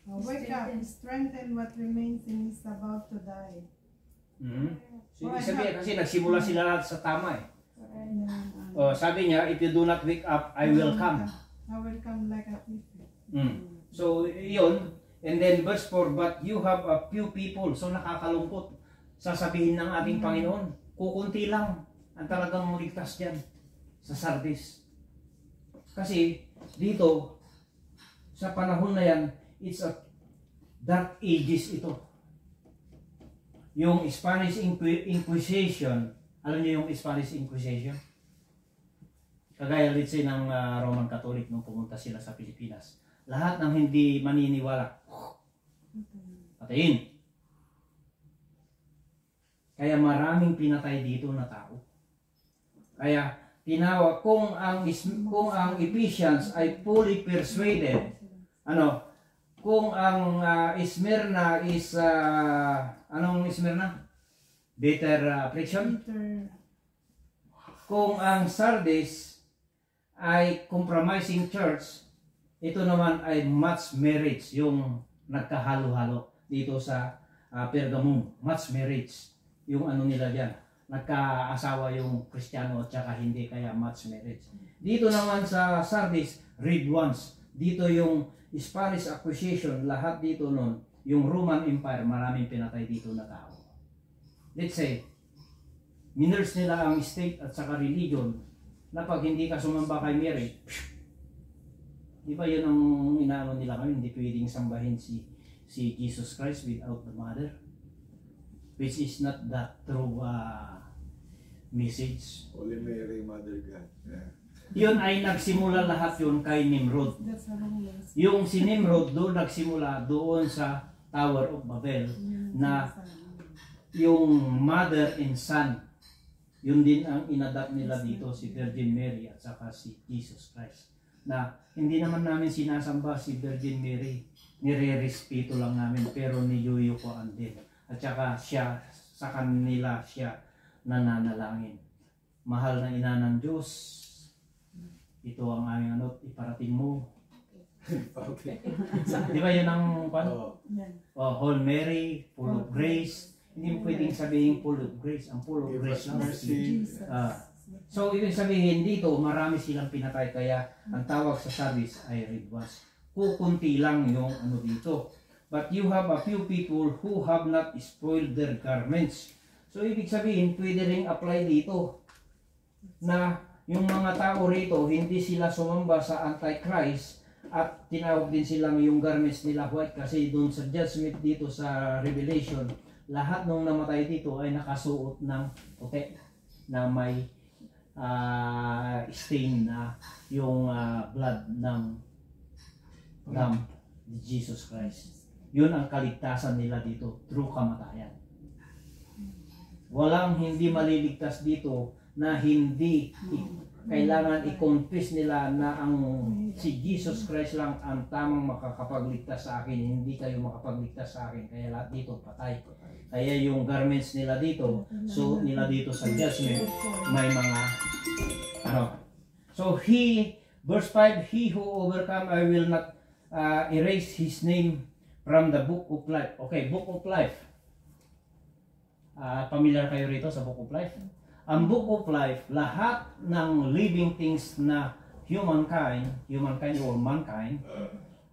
Wake up, strengthen what remains and is about to die. So, sabi kasi nagsimula sila lahat sa tama eh. Sabi niya, if you do not wake up, I will come. I will come like a thief. So, yun. And then verse 4, but you have a few people. So, nakakalungkot. Sasabihin ng ating Panginoon, kukunti lang ang talagang ligtas dyan sa Sardis. Kasi, dito, sa panahon na yan, it's a dark ages ito. Yung Spanish Inquisition, alam niyo yung Spanish Inquisition? Kagaya let's say ng Roman Catholic nung pumunta sila sa Pilipinas. Lahat ng hindi maniniwala, patayin. Kaya maraming pinatay dito na tao. Kaya tinawag kung ang Ephesians ay fully persuaded, kung ang Smyrna is anong Smyrna? Bitter affliction. Kung ang Sardis ay compromising church, ito naman ay much marriage, yung nagkahalo-halo dito sa Pergamum, much marriage, yung ano nila diyan. Nagkaasawa yung Kristiyano at saka hindi, kaya much marriage. Dito naman sa Sardis, read once. Dito yung Spanish Acquisition, lahat dito nun, yung Roman Empire, maraming pinatay dito na tao. Let's say, miners nila ang state at saka religion, na pag hindi ka sumamba kay Mary, di ba yun ang inaano nila kami, hindi pwedeng sambahin si Jesus Christ without the mother, which is not that true message. Holy Mary, Mother God. Yeah. Yun ay nagsimula lahat yun kay Nimrod. Yung si Nimrod doon nagsimula doon sa Tower of Babel na yung mother and son, yun din ang inadapt nila dito, si Virgin Mary at saka si Jesus Christ. Na hindi naman namin sinasamba si Virgin Mary, nire-respeto lang namin, pero niyuyukoan din. At saka siya, sa kanila siya nananalangin. Mahal na ina ng Diyos, ito ang aming iparating mo. Okay. Di ba yun ang Hail Mary, full of grace. Hindi mo pwedeng sabihin full of grace. Ang full of grace lang. So, ibig sabihin dito, marami silang pinatay. Kaya ang tawag sa service ay redwas. Kukunti lang yung dito. But you have a few people who have not spoiled their garments. So, ibig sabihin, pwede ring apply dito na yung mga tao rito, hindi sila sumamba sa Antichrist at tinawag din silang yung garments nila white kasi doon sa judgment dito sa Revelation, lahat ng namatay dito ay nakasuot ng puti na may stain na yung blood ng Lamb ni Jesus Christ. Yun ang kaligtasan nila dito through kamatayan. Walang hindi maliligtas dito na hindi kailangan i-confess nila na ang si Jesus Christ lang ang tamang makakapagligtas sa akin, hindi kayo makapagligtas sa akin, kaya lahat dito patay. Kaya yung garments nila dito, so nila dito sa judgment, may mga So verse 5, he who overcome, I will not erase his name from the book of life. Okay, book of life. Familiar kayo rito sa book of life? Ang book of life, lahat ng living things na humankind or mankind,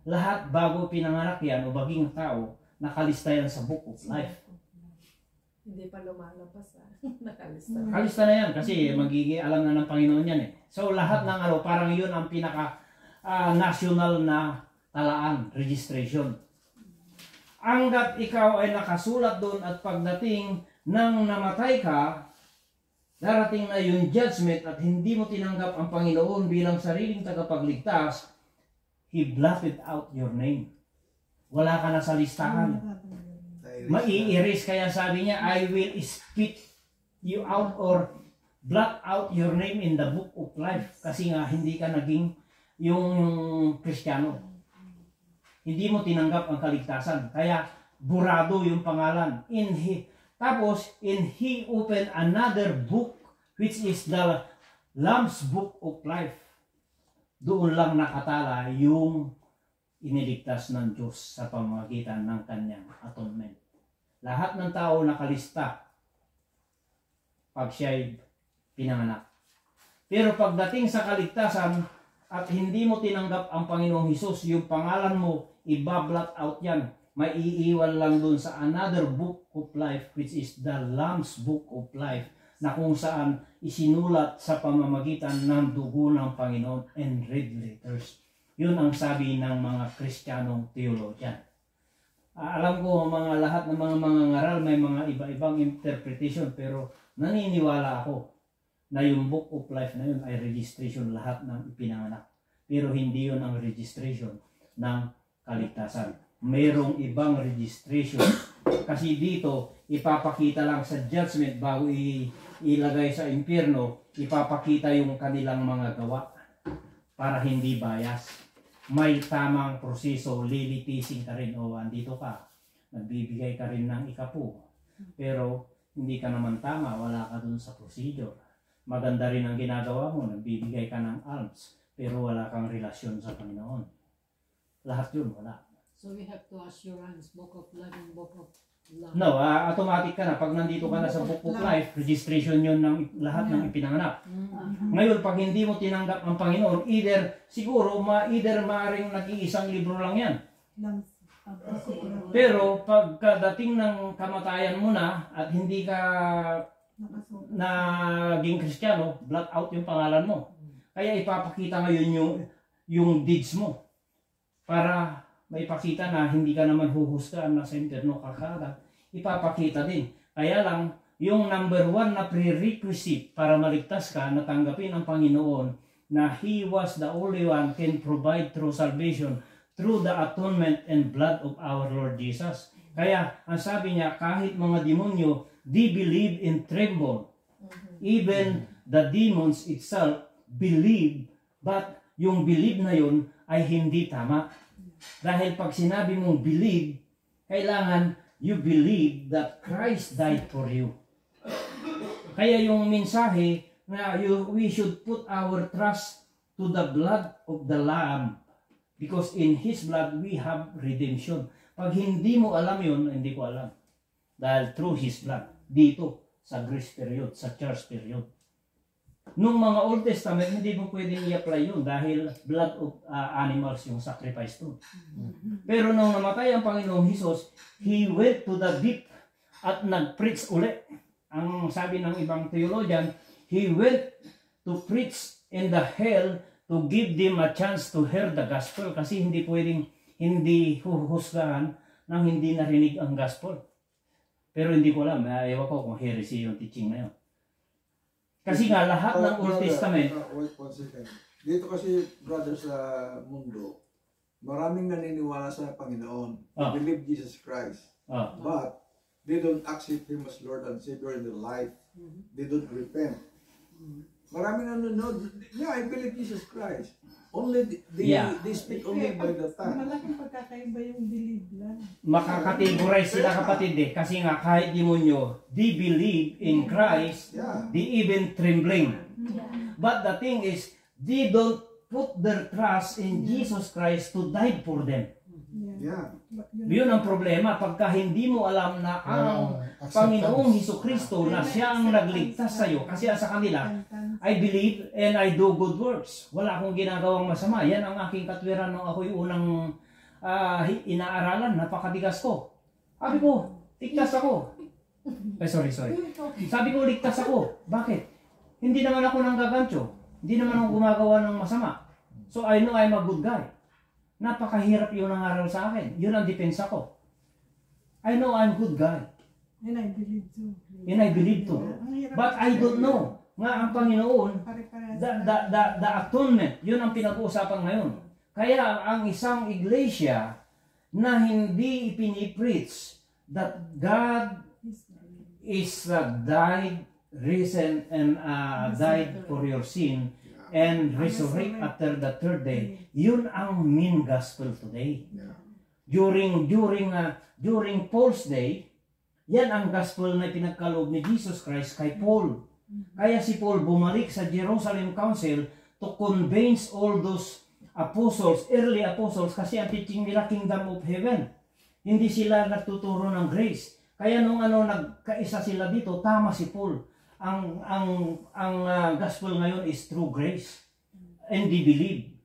lahat bago pinanganak yan o baging tao, nakalista yan sa book of life. Hindi pa lumalabas nakalista. Nakalista na yan kasi magiging alam na ng Panginoon yan eh. So lahat ng parang yun ang pinaka national na talaan, registration. Hanggat ikaw ay nakasulat doon at pagdating nang namatay ka, darating na yung judgment at hindi mo tinanggap ang Panginoon bilang sariling tagapagligtas, He blotted out your name. Wala ka na sa listahan. Mai-erase, kaya sabi niya, I will spit you out or blot out your name in the book of life. Kasi nga, hindi ka naging yung Kristiyano. Hindi mo tinanggap ang kaligtasan. Kaya, burado yung pangalan. Tapos, He opened another book, which is the Lamb's Book of Life. Doon lang nakatala yung iniligtas ng Diyos sa pamamagitan ng kanyang atonement. Lahat ng tao nakalista pag siya'y pinanganak. Pero pagdating sa kaligtasan at hindi mo tinanggap ang Panginoong Hesus, yung pangalan mo, iba-blot out yan. May iiwan lang dun sa another book of life, which is the Lamb's Book of Life, na kung saan isinulat sa pamamagitan ng dugo ng Panginoon and red letters. Yun ang sabi ng mga Kristiyanong theologian. Alam ko lahat ng mga ngaral may mga iba-ibang interpretation, pero naniniwala ako na yung book of life na yun ay registration lahat ng ipinanganak. Pero hindi yun ang registration ng kaligtasan. Mayroong ibang registration. Kasi dito, ipapakita lang sa judgment bago ilagay sa impyerno, ipapakita yung kanilang mga gawa para hindi bias. May tamang proseso, lilitisin ka rin. O, andito ka, nagbibigay ka rin ng ikapu. Pero, hindi ka naman tama, wala ka dun sa procedure. Maganda rin ang ginagawa mo, nagbibigay ka ng alms, pero wala kang relasyon sa Panginoon. Lahat yun, wala. So we have to assurance, book of life and book of life. No, automatic ka na. Pag nandito ka na sa book of life, registration yun ng lahat ng ipinanganak. Ngayon, pag hindi mo tinanggap ang Panginoon, siguro, maaring nag-iisang libro lang yan. Pero, pagkadating ng kamatayan mo na, at hindi ka naging Kristiyano, blot out yung pangalan mo. Kaya ipapakita ngayon yung deeds mo. Para maipakita na hindi ka naman huhusgaan na sa impyerno kakada. Ipapakita din. Kaya lang, yung number 1 na prerequisite para maligtas ka, natanggapin ang Panginoon na He was the only one can provide true salvation through the atonement and blood of our Lord Jesus. Kaya, ang sabi niya, kahit mga demonyo, they believe and tremble. Even the demons itself believe, but yung believe na yun ay hindi tama. Dahil pag sinabi mong believe, kailangan you believe that Christ died for you. Kaya yung mensahe na we should put our trust to the blood of the Lamb because in His blood we have redemption. Pag hindi mo alam yun, hindi ko alam. Dahil through His blood, dito sa grace period, sa church period. Nung mga Old Testament, hindi mo pwedeng i-apply yun dahil blood of animals yung sacrifice to. Pero nung namatay ang Panginoong Hesus, He went to the deep at nag-preach ulit. Ang sabi ng ibang theologian, He went to preach in the hell to give them a chance to hear the gospel kasi hindi pwedeng hindi huhusgahan nang hindi narinig ang gospel. Pero hindi ko alam, ewan ko kung heresy yung teaching na yun. Kasi nga lahat ng Old Testament. Wait one second. Dito kasi, brother, sa mundo, maraming naniniwala sa Panginoon. They believe Jesus Christ. But they don't accept Him as Lord and Savior in their life. They don't repent. Maraming nanonood. Yeah, I believe Jesus Christ. Only they speak only by the tongue. Malaking pagkakaiba yung believe lang. Makakategorize sila kapatid kasi nga kahit demonyo, they believe in Christ, they even trembling. But the thing is, they don't put their trust in Jesus Christ to die for them. Yun ang problema. Pagka hindi mo alam na ang Panginoong Hesukristo na siya ang nagligtas sa iyo, kasi sa kanila, I believe and I do good works. Wala akong ginagawang masama. Yan ang aking katwiran nung ako'y unang inaaralan. Napakatigas ko. Sabi ko, ligtas ako. Sorry. Sabi ko, ligtas ako. Bakit? Hindi naman ako nanggagantyo. Hindi naman ako gumagawa ng masama. So I know I'm a good guy. Napakahirap yung nangaral sa akin. Yun ang depensa ko. I know I'm a good guy. And I believe too. And I believe too. But I don't know. Nga ang Panginoon, the atonement, yun ang pinag-uusapan ngayon. Kaya ang isang iglesia na hindi ipinipreach that God is died, risen, and died for your sin, and resurrect after the third day, yun ang main gospel today. During Paul's day, yan ang gospel na pinagkaloob ni Jesus Christ kay Paul. Kaya si Paul bumalik sa Jerusalem Council to convince all those apostles, early apostles, kasi ang teaching nila kingdom of heaven. Hindi sila nagtuturo ng grace. Kaya nung nagkaisa sila dito, tama si Paul. Ang gospel ngayon is true grace. And they believe.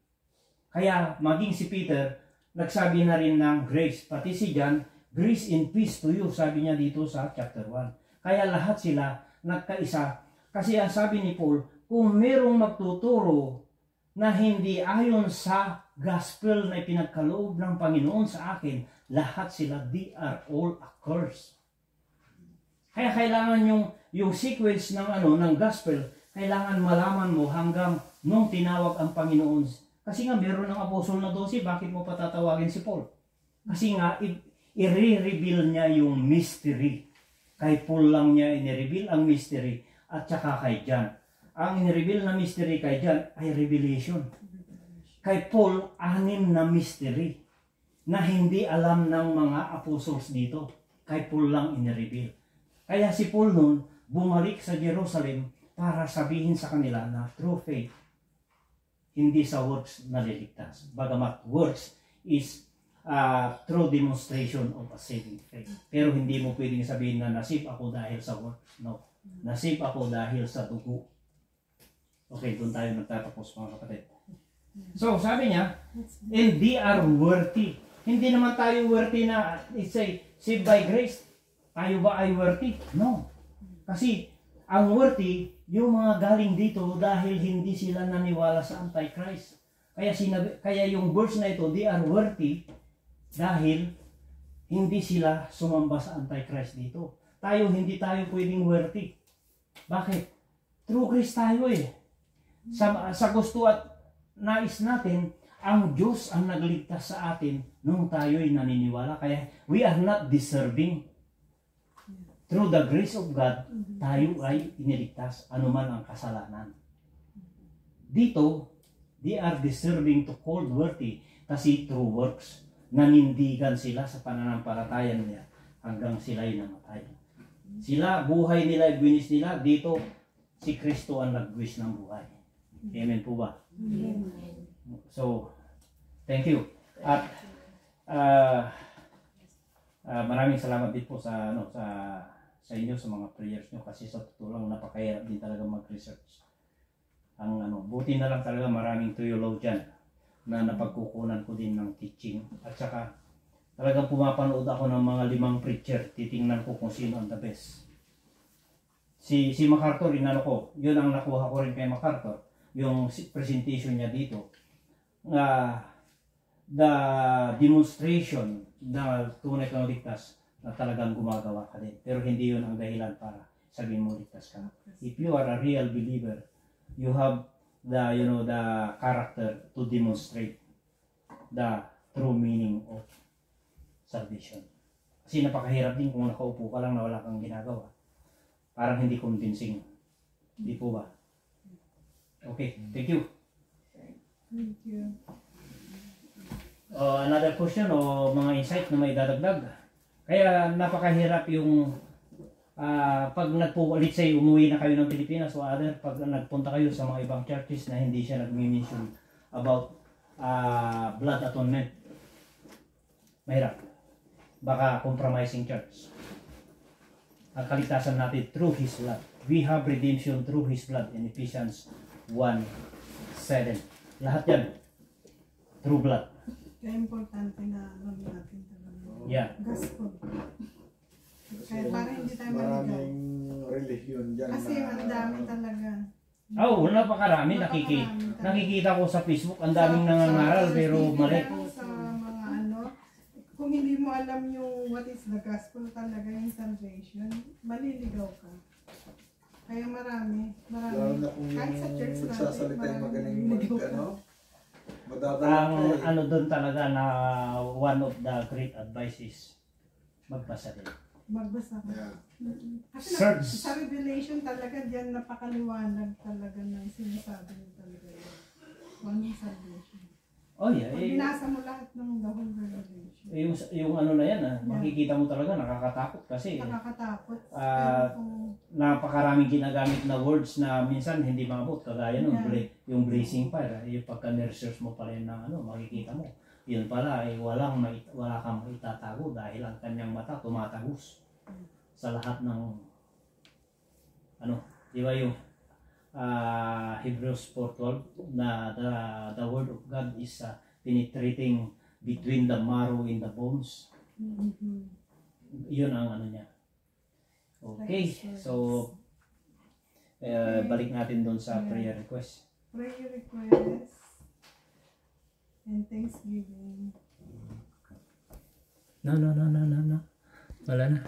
Kaya maging si Peter, nagsabi na rin ng grace. Pati si John, grace and peace to you, sabi niya dito sa chapter 1. Kaya lahat sila nagkaisa. Kasi ang sabi ni Paul, kung merong magtuturo na hindi ayon sa gospel na ipinagkaloob ng Panginoon sa akin, lahat sila, they are all accursed. Kaya kailangan yung sequence ng gospel, kailangan malaman mo hanggang nung tinawag ang Panginoon. Kasi nga meron ng apostol na 12, bakit mo patatawagin si Paul? Kasi nga i-reveal niya yung mystery. Kay Paul lang niya i-reveal ang mystery at saka kay John. Ang i-reveal na mystery kay John ay revelation. Kay Paul, 6 na mystery na hindi alam ng mga apostles dito. Kay Paul lang i-reveal. Kaya si Paul nun bumalik sa Jerusalem para sabihin sa kanila na true faith hindi sa works naliligtas. Bagamat works is true demonstration of a saving faith. Pero hindi mo pwedeng sabihin na nasave ako dahil sa works. No. Nasave ako dahil sa dugo. Okay, doon tayo nagtatapos mga kapatid. So, sabi niya, and they are worthy. Hindi naman tayo worthy na it's a saved by grace. Tayo ba ay worthy? No. Kasi ang worthy, yung mga galing dito dahil hindi sila naniwala sa Antichrist. Kaya yung verse na ito, they are worthy dahil hindi sila sumamba sa Antichrist dito. Hindi tayo pwedeng worthy. Bakit? True grace tayo eh. Sa gusto at nais natin, ang Diyos ang nagligtas sa atin nung tayo'y naniniwala. Kaya we are not deserving. Through the grace of God, tayo ay iniligtas anuman ang kasalanan. Dito, they are deserving to called worthy kasi through works, nanindigan sila sa pananampalataya nila hanggang sila'y namatay. Sila, buhay nila, buwinis nila, dito si Kristo ang nagbuwis ng buhay. Amen po ba? Amen. So, thank you. At maraming salamat din po sa inyo sa mga prayers nyo kasi sa totoo lang napakahirap din talaga mag-research. Buti na lang talaga maraming theologian na napagkukunan ko din ng teaching. At saka talagang pumapanood ako ng mga 5 preacher, titingnan ko kung sino ang the best. Si MacArthur, yun ang nakuha ko rin kay MacArthur. Yung presentation niya dito, the demonstration na tunay kang ligtas na talagang gumagawa ka din. Pero hindi yun ang dahilan para sabihin mo ligtas ka. If you are a real believer, you have the character to demonstrate the true meaning of salvation. Kasi napakahirap din kung nakaupo ka lang na wala kang ginagawa. Parang hindi convincing. Di po ba? Okay, thank you. Thank you. Another question o mga insight na may dadagdag. Kaya napakahirap yung pag let's say umuwi na kayo ng Pilipinas o other, pag nagpunta kayo sa mga ibang churches na hindi siya nag-mention about blood atonement. Mahirap. Baka compromising church. Ang kaligtasan natin through His blood. We have redemption through His blood in Ephesians 1:7. Lahat yan. Through blood. Kaya importante na alam natin talaga. Yeah. Gospel. Kaya para hindi tayo maligaw. Maraming relihiyon dyan. Kasi ang dami talaga. Napakarami. Nakikita ko sa Facebook, ang daming nangangaral pero mali. Sa mga kung hindi mo alam yung what is the gospel talaga, yung salvation, maliligaw ka. Kaya marami. Lalo na kung kahit sa church natin, nagsasalita yung magaling ang doon talaga na one of the great advices, magbasa din. Magbasa ka. Yeah. Kasi sa Revelation talaga diyan napakaliwanag talaga ng sinasabi niya talaga yun. One salvation. Oh yeah. Pag binasa mo lahat ng the whole Revelation. Yung na yan, makikita mo talaga nakakatakot kasi. Nakakatakot. Napakaraming ginagamit na words na minsan hindi maabot. Kagaya nun, yung blazing fire. Yung pagka research mo pala yun ng makikita mo. Yun pala ay wala kang maitatago dahil ang kanyang mata tumatagos sa lahat ng di ba yung Hebrews 4:12 na the word of God is penetrating between the marrow and the bones. Yun ang niya. Okay, so balik natin doon sa prayer request. Prayer request and thanksgiving. No. Wala na.